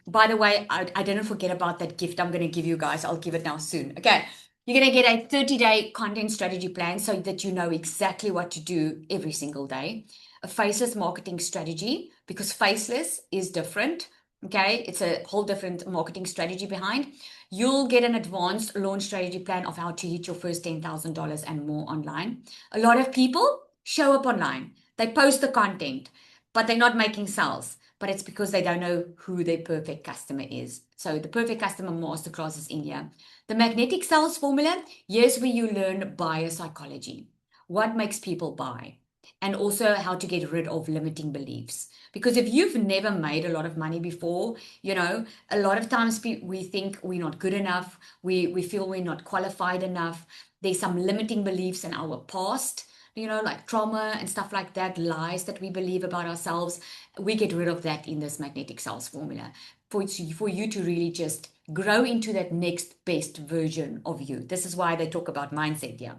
By the way, I didn't forget about that gift I'm going to give you guys. I'll give it now soon. Okay. You're going to get a 30-day content strategy plan so that you know exactly what to do every single day. A faceless marketing strategy, because faceless is different. Okay, it's a whole different marketing strategy behind. You'll get an advanced launch strategy plan of how to hit your first $10,000 and more online. A lot of people show up online. They post the content, but they're not making sales. But it's because they don't know who their perfect customer is. So the perfect customer masterclass is in here. The magnetic sales formula, here's where you learn buyer psychology. What makes people buy? And also how to get rid of limiting beliefs. Because if you've never made a lot of money before, a lot of times we think we're not good enough. We feel we're not qualified enough. There's some limiting beliefs in our past, like trauma and stuff like that, lies that we believe about ourselves. We get rid of that in this magnetic sales formula for you to really just grow into that next best version of you. This is why they talk about mindset here.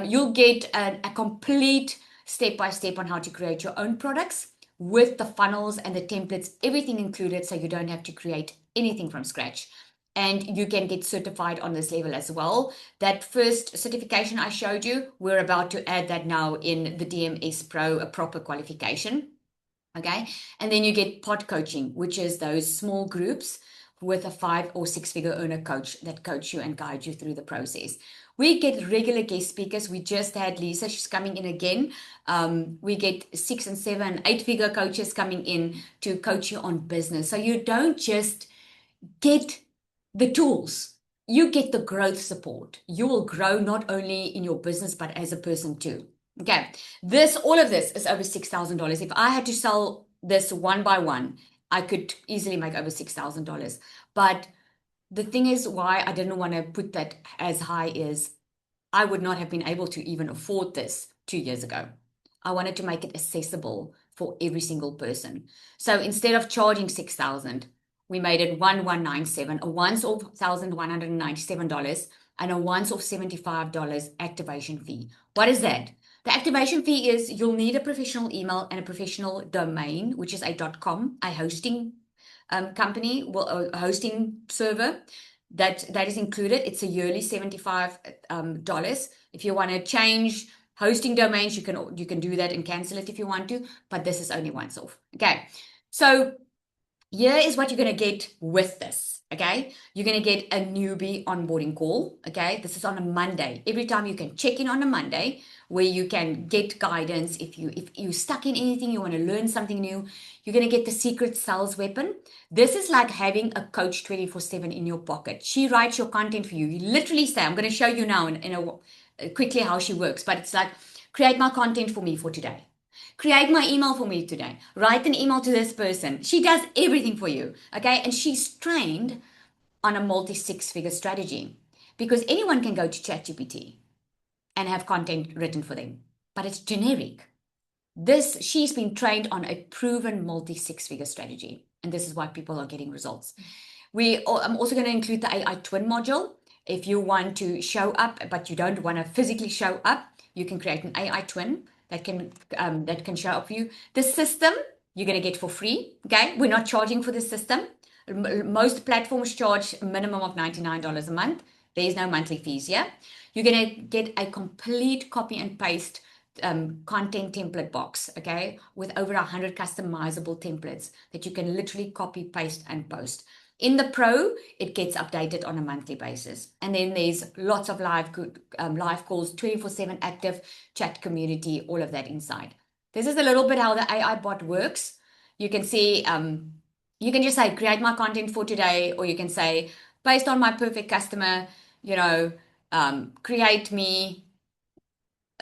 You'll get a complete step-by-step on how to create your own products with the funnels and the templates, everything included, so you don't have to create anything from scratch. And you can get certified on this level as well. That first certification I showed you, we're about to add that now in the DMS Pro, a proper qualification. Okay. And then you get pod coaching, which is those small groups with a 5 or 6 figure earner coach that coach you and guide you through the process. We get regular guest speakers. We just had Lisa, she's coming in again. We get 6 and 7, 8 figure coaches coming in to coach you on business. So you don't just get the tools, you get the growth support. You will grow not only in your business, but as a person too. Okay, all of this is over $6,000. If I had to sell this one by one, I could easily make over $6,000. But the thing is, why I didn't want to put that as high is I would not have been able to even afford this 2 years ago. I wanted to make it accessible for every single person. So instead of charging $6,000, we made it 1,197, a once-off $1,197, and a once-off $75 activation fee. What is that? The activation fee is you'll need a professional email and a professional domain, which is a .com, a hosting company, well, a hosting server that is included. It's a yearly $75. If you want to change hosting domains, you can do that and cancel it if you want to, but this is only once off. Okay, so here is what you're going to get with this. Okay, you're going to get a newbie onboarding call. Okay, this is on a Monday. Every time you can check in on a Monday, where you can get guidance. If you're stuck in anything, you want to learn something new, you're going to get the secret sales weapon. This is like having a coach 24/7 in your pocket. She writes your content for you. You literally say, I'm going to show you now quickly how she works, but it's like, create my content for me for today. Create my email for me today. Write an email to this person. She does everything for you. Okay. And she's trained on a multi six-figure strategy, because anyone can go to ChatGPT and have content written for them, but it's generic. She's been trained on a proven multi six-figure strategy. And this is why people are getting results. I'm also going to include the AI twin module. If you want to show up, but you don't want to physically show up, you can create an AI twin that can show up for you. The system you're going to get for free. Okay, we're not charging for the system. Most platforms charge a minimum of $99 a month. There's no monthly fees here. You're going to get a complete copy and paste content template box, okay, with over 100 customizable templates that you can literally copy, paste, and post. In the Pro, it gets updated on a monthly basis. And then there's lots of live calls, 24/7 active chat community, all of that inside. This is a little bit how the AI bot works. You can see, you can just say, create my content for today, or you can say, based on my perfect customer, create me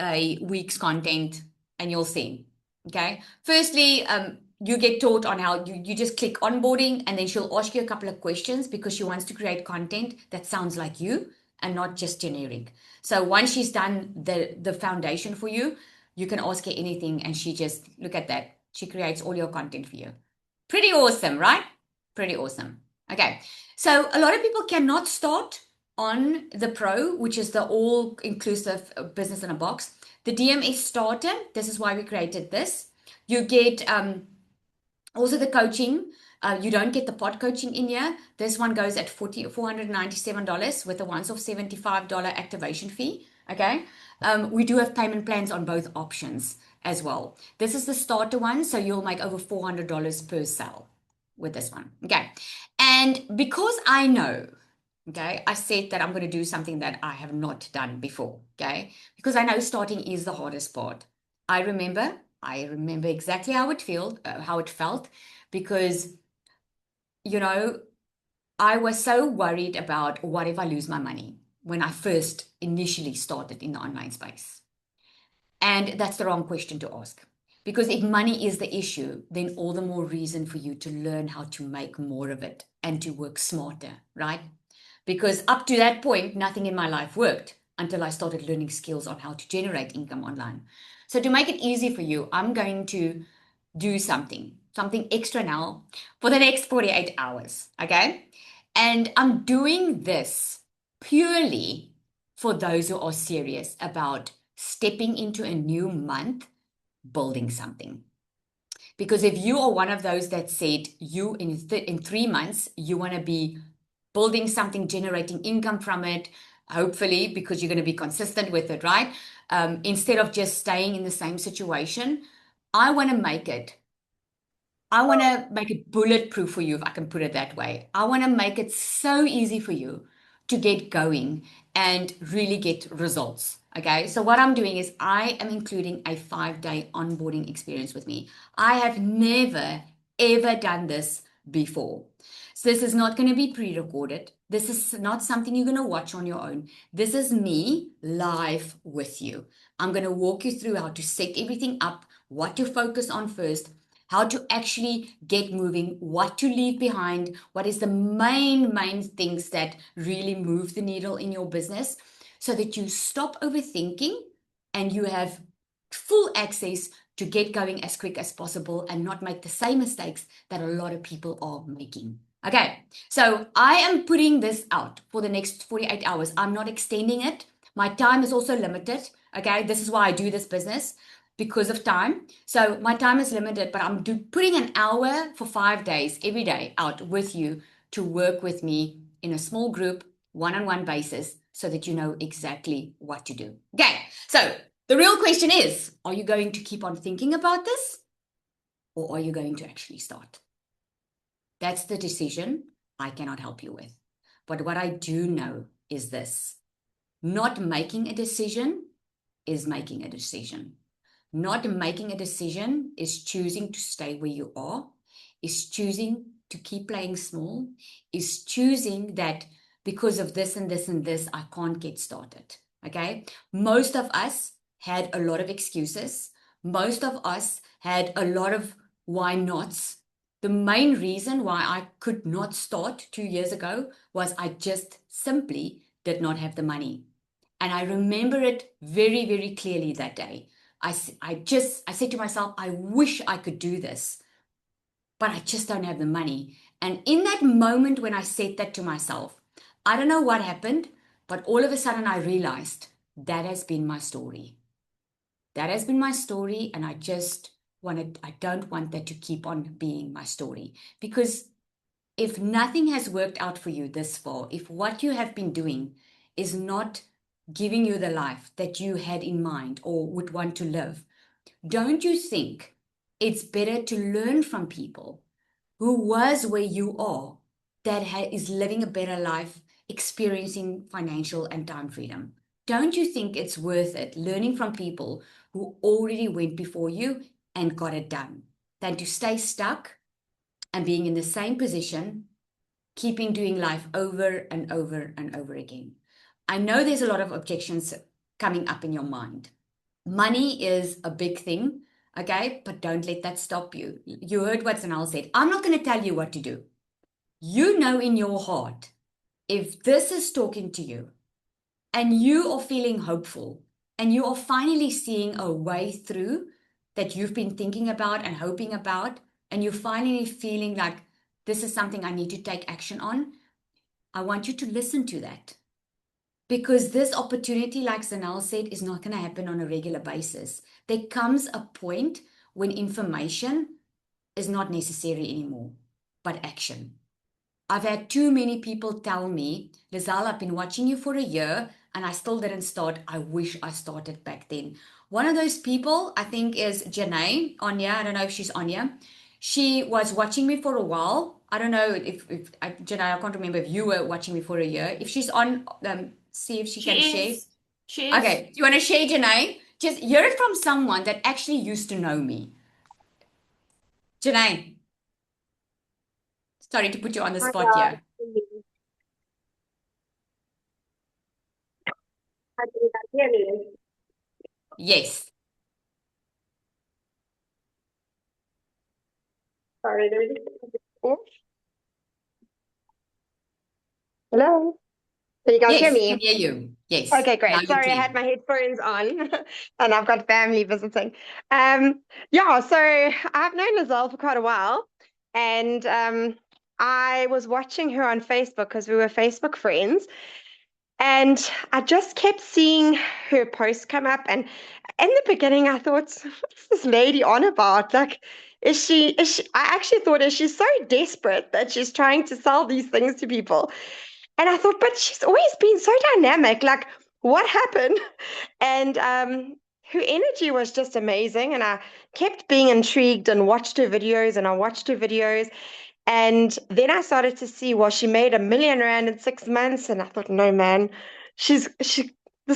a week's content, and you'll see. Okay. Firstly, you get taught on how you just click onboarding, and then she'll ask you a couple of questions because she wants to create content that sounds like you and not just generic. So once she's done the foundation for you, you can ask her anything, and she just, look at that. She creates all your content for you. Pretty awesome, right? Pretty awesome. Okay. So a lot of people cannot start on the Pro, which is the all-inclusive business in a box. The DMS starter, this is why we created this. You get also the coaching. You don't get the pod coaching in here. This one goes at $497 with a once-off $75 activation fee. Okay. We do have payment plans on both options as well. This is the starter one, so you'll make over $400 per sale with this one. Okay. And because I know, okay, I said that I'm going to do something that I have not done before, okay, because I know starting is the hardest part. I remember exactly how it felt, because, I was so worried about what if I lose my money when I first initially started in the online space. And that's the wrong question to ask. Because if money is the issue, then all the more reason for you to learn how to make more of it and to work smarter, right? Because up to that point, nothing in my life worked until I started learning skills on how to generate income online. So to make it easy for you, I'm going to do something extra now for the next 48 hours, okay? And I'm doing this purely for those who are serious about stepping into a new month, building something. Because if you are one of those that said you in 3 months, you want to be building something, generating income from it, hopefully, because you're going to be consistent with it, right? Instead of just staying in the same situation, I want to make it bulletproof for you, if I can put it that way. I want to make it so easy for you to get going and really get results. Okay. So what I'm doing is I am including a 5-day onboarding experience with me. I have never, ever done this before. So this is not going to be pre-recorded. This is not something you're going to watch on your own. This is me live with you. I'm going to walk you through how to set everything up, what to focus on first, how to actually get moving, what to leave behind, what is the main things that really move the needle in your business, so that you stop overthinking and you have full access to get going as quick as possible and not make the same mistakes that a lot of people are making. Okay, so I am putting this out for the next 48 hours. I'm not extending it. My time is also limited. Okay, this is why I do this business. because of time. So my time is limited, but I'm putting an hour for 5 days every day out with you to work with me in a small group, one-on-one basis, so that you know exactly what to do. Okay, so the real question is, are you going to keep on thinking about this, or are you going to actually start? That's the decision I cannot help you with. But what I do know is this: not making a decision is making a decision. Not making a decision is choosing to stay where you are, is choosing to keep playing small, is choosing that because of this and this and this, I can't get started. Okay. Most of us had a lot of excuses. Most of us had a lot of why nots. The main reason why I could not start 2 years ago was I just simply did not have the money. And I remember it very, very clearly that day. I said to myself, I wish I could do this, but I just don't have the money. And in that moment when I said that to myself, I don't know what happened, but all of a sudden I realized that has been my story. That has been my story. And I don't want that to keep on being my story, because if nothing has worked out for you this far, if what you have been doing is not giving you the life that you had in mind or would want to live, don't you think it's better to learn from people who was where you are, that is living a better life, experiencing financial and time freedom? Don't you think it's worth it learning from people who already went before you and got it done, than to stay stuck and being in the same position, keeping doing life over and over and over again? I know there's a lot of objections coming up in your mind. Money is a big thing, okay? But don't let that stop you. You heard what Zanal said. I'm not going to tell you what to do. You know in your heart, if this is talking to you and you are feeling hopeful and you are finally seeing a way through that you've been thinking about and hoping about, and you're finally feeling like this is something I need to take action on, I want you to listen to that. Because this opportunity, like Zanel said, is not going to happen on a regular basis. There comes a point when information is not necessary anymore, but action. I've had too many people tell me, Lizelle, I've been watching you for a year and I still didn't start. I wish I started back then. One of those people, I think, is Janae, Anya. I don't know if she's Anya. She was watching me for a while. I don't know if Janae, I can't remember if you were watching me for a year. If she's on, see if she can She share. is. She is. Okay, do you want to share, Janae? Just hear it from someone that actually used to know me. Janae, sorry to put you on the My spot God. here. Can you guys hear me? Yes. Sorry, there is. Hello? Can you guys hear Yes, can me? hear you. Yes, Okay, great. loud and Sorry, I clear. had my headphones on and I've got family visiting. Yeah, so I've known Lizelle for quite a while, and I was watching her on Facebook because we were Facebook friends. And I just kept seeing her posts come up. And in the beginning, I thought, what's this lady on about? Like, I actually thought, is she so desperate that she's trying to sell these things to people? And I thought, but she's always been so dynamic. Like, what happened? And her energy was just amazing. And I kept being intrigued and watched her videos, and I watched her videos. And then I started to see, well, she made R1 million in 6 months. And I thought, no, man, this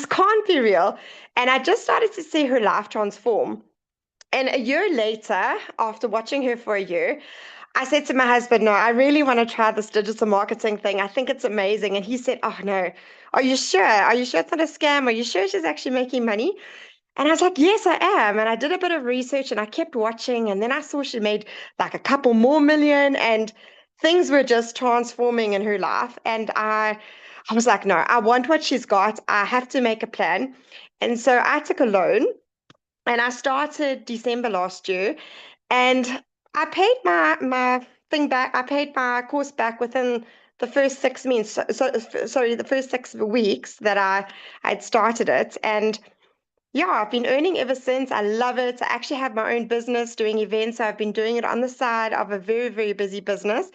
can't be real. And I just started to see her life transform. And a year later, after watching her for a year, I said to my husband, no, I really want to try this digital marketing thing. I think it's amazing. And he said, oh, no, are you sure? Are you sure it's not a scam? Are you sure she's actually making money? And I was like, yes, I am. And I did a bit of research and I kept watching. And then I saw she made like a couple more million, and things were just transforming in her life. And I was like, no, I want what she's got. I have to make a plan. And so I took a loan and I started December last year. And I paid my thing back. I paid my course back within the first 6 months. Sorry, the first 6 weeks that I had started it. And Yeah, I've been earning ever since. I love it. I actually have my own business doing events. So I've been doing it on the side of a very, very busy business.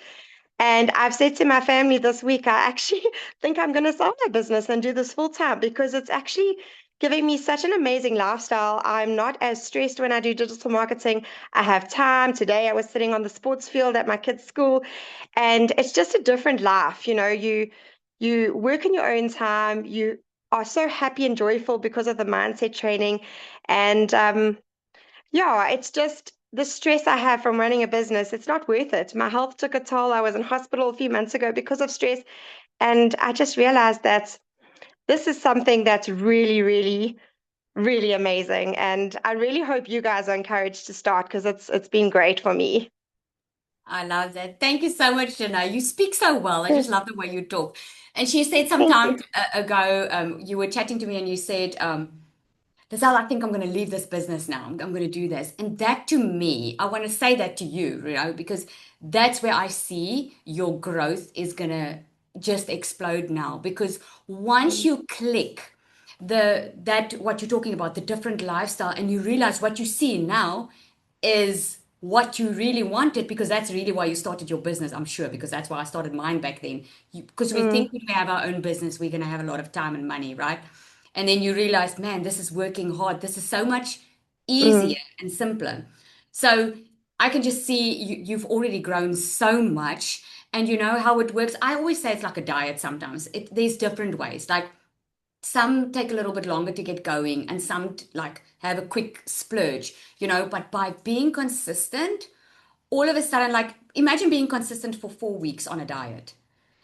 And I've said to my family this week, I actually think I'm going to sell my business and do this full time because it's actually giving me such an amazing lifestyle. I'm not as stressed when I do digital marketing. I have time. Today I was sitting on the sports field at my kids' school, and it's just a different life. You work in your own time. You are so happy and joyful because of the mindset training. And yeah, it's just the stress I have from running a business. It's not worth it. My health took a toll. I was in hospital a few months ago because of stress. And I just realized that this is something that's really, really, really amazing. And I really hope you guys are encouraged to start because it's been great for me. I love that. Thank you so much, Janae. You speak so well. I just love the way you talk. And she said some Thank time you. ago, you were chatting to me and you said, Lizelle, I think I'm going to leave this business now. I'm going to do this. And that to me, I want to say that to you, because that's where I see your growth is going to just explode now. Because once Mm, you click that what you're talking about, the different lifestyle, and you realize what you see now is what you really wanted, because that's really why you started your business, I'm sure, because that's why I started mine back then. Because we mm, think when we have our own business, we're going to have a lot of time and money, right? And then you realize, man, this is working hard. This is so much mm, easier and simpler. So I can just see you've already grown so much, and you know how it works. I always say it's like a diet sometimes. There's different ways. Like some take a little bit longer to get going, and some like have a quick splurge, but by being consistent, all of a sudden, like imagine being consistent for 4 weeks on a diet.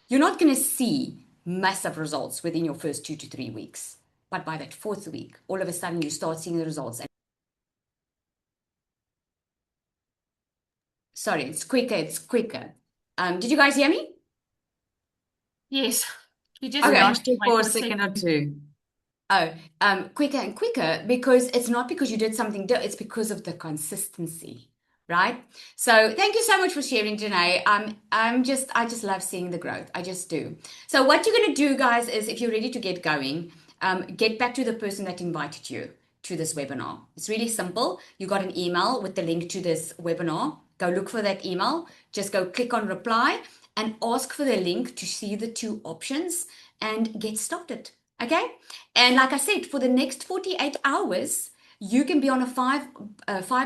You're not going to see massive results within your first 2 to 3 weeks. But by that fourth week, all of a sudden you start seeing the results. And sorry, it's quicker, it's quicker. Did you guys hear me? Yes, you just We Okay. muted lost you away for for a a second or second. two. Oh, quicker and quicker, because it's not because you did something, it's because of the consistency, right? So thank you so much for sharing, Janae. I just love seeing the growth. I just do. So what you're going to do, guys, is if you're ready to get going, get back to the person that invited you to this webinar. It's really simple. You got an email with the link to this webinar. Go look for that email. Just go click on reply and ask for the link to see the two options and get started. Okay. And like I said, for the next 48 hours, you can be on a 5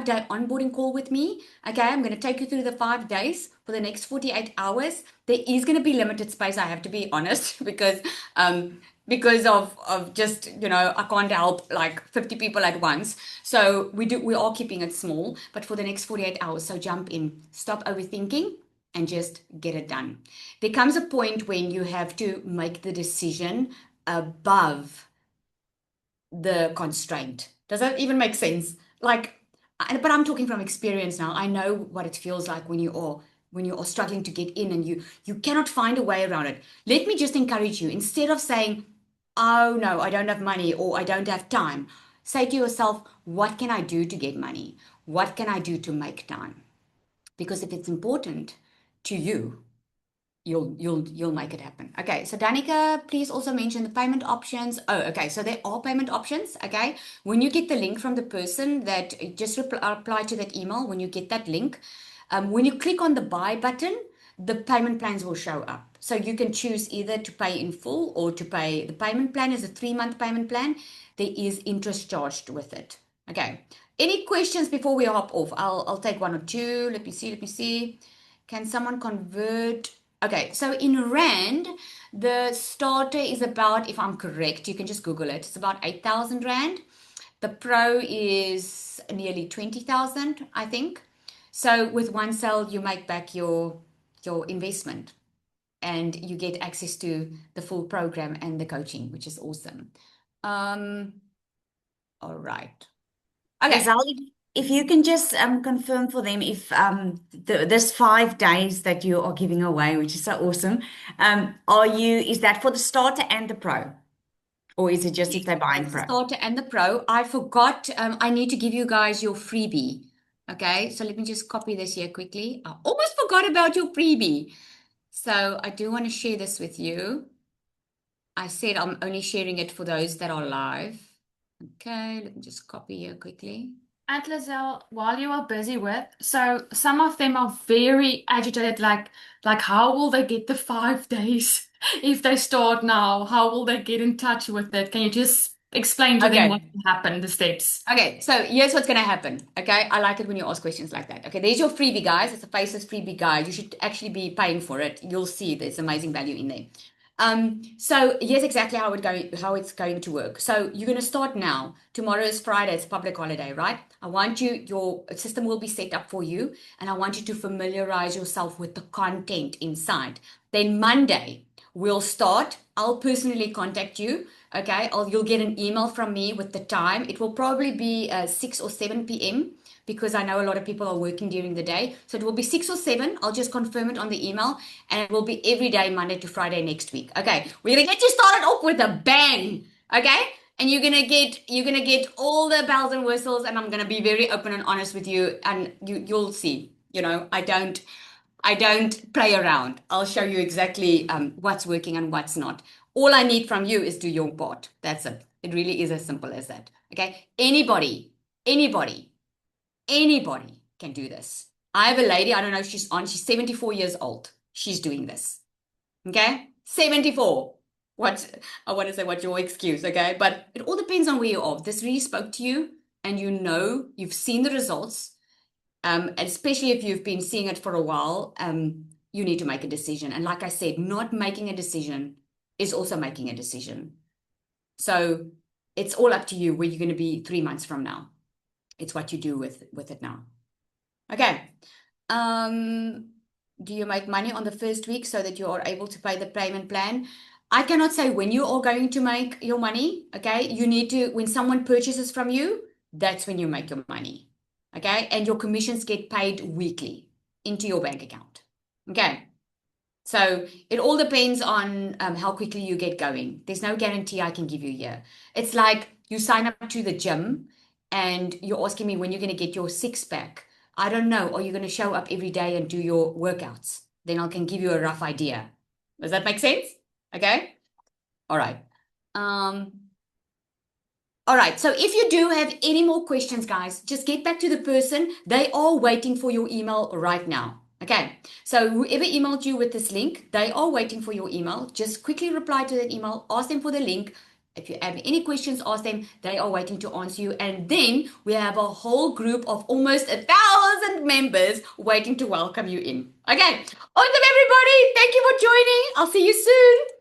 day onboarding call with me. Okay. I'm going to take you through the 5 days for the next 48 hours. There is going to be limited space. I have to be honest because of just, I can't help like 50 people at once. So we are keeping it small, but for the next 48 hours. So jump in, stop overthinking and just get it done. There comes a point when you have to make the decision above the constraint. Does that even make sense? Like, but I'm talking from experience now. I know what it feels like when you are struggling to get in and you cannot find a way around it. Let me just encourage you, instead of saying, "Oh no, I don't have money," or "I don't have time," say to yourself, "What can I do to get money? What can I do to make time?" Because if it's important to you, you'll make it happen. Okay, so Danica, please also mention the payment options. Oh, okay, so there are payment options. Okay, when you get the link from the person, that just reply to that email. When you get that link, when you click on the buy button, the payment plans will show up. So you can choose either to pay in full or to pay. The payment plan is a 3-month payment plan. There is interest charged with it. Okay, any questions before we hop off? I'll take one or two. Let me see. Can someone convert? Okay, so in Rand, the starter is about, if I'm correct, you can just Google it, it's about 8,000 Rand. The Pro is nearly 20,000, I think. So with one sale, you make back your investment and you get access to the full program and the coaching, which is awesome. Um, all right. Okay. Lizelle, if you can just confirm for them if this 5 days that you are giving away, which is so awesome, is that for the starter and the pro? Or is it just if they're buying That's the pro? starter and the pro. I forgot, I need to give you guys your freebie. Okay, so let me just copy this here quickly. I almost forgot about your freebie. So I do want to share this with you. I said I'm only sharing it for those that are live. Okay, let me just copy here quickly. And Lizelle, while you are busy with, so some of them are very agitated, like how will they get the 5 days if they start now? How will they get in touch with it? Can you just explain to them what Okay. will happen, the steps? Okay, so here's what's going to happen. Okay, I like it when you ask questions like that. Okay, there's your freebie, guys. It's a Faceless freebie guide. You should actually be paying for it. You'll see there's amazing value in there. So here's exactly how it's going to work. So you're going to start now. Tomorrow is Friday. It's a public holiday, right? Your system will be set up for you, and I want you to familiarize yourself with the content inside. Then Monday, we'll start. I'll personally contact you. Okay, you'll get an email from me with the time. It will probably be 6 or 7 p.m. because I know a lot of people are working during the day. So it will be 6 or 7. I'll just confirm it on the email, and it will be every day, Monday to Friday next week. Okay, we're gonna get you started off with a bang. Okay, and you're gonna get all the bells and whistles, and I'm gonna be very open and honest with you, and you'll see. I don't play around. I'll show you exactly what's working and what's not. All I need from you is do your part. That's it. It really is as simple as that. Okay? Anybody, anybody can do this. I have a lady, I don't know if she's 74 years old. She's doing this. Okay? 74. I want to say what's your excuse, okay? But it all depends on where you are. If this really spoke to you and you've seen the results, and especially if you've been seeing it for a while, you need to make a decision. And like I said, not making a decision is also making a decision. So it's all up to you where you're going to be 3 months from now. It's what you do with it now. Okay. Do you make money on the first week so that you are able to pay the payment plan? I cannot say when you are going to make your money. Okay. When someone purchases from you, that's when you make your money. Okay. And your commissions get paid weekly into your bank account. Okay. So it all depends on how quickly you get going. There's no guarantee I can give you here. It's like you sign up to the gym and you're asking me when you're going to get your six pack. I don't know. Are you going to show up every day and do your workouts? Then I can give you a rough idea. Does that make sense? Okay. All right. Um, all right. So if you do have any more questions, guys, just get back to the person. They are waiting for your email right now. Okay. So whoever emailed you with this link, they are waiting for your email. Just quickly reply to that email, ask them for the link. If you have any questions, ask them. They are waiting to answer you. And then we have a whole group of almost 1,000 members waiting to welcome you in. Okay. Awesome, everybody. Thank you for joining. I'll see you soon.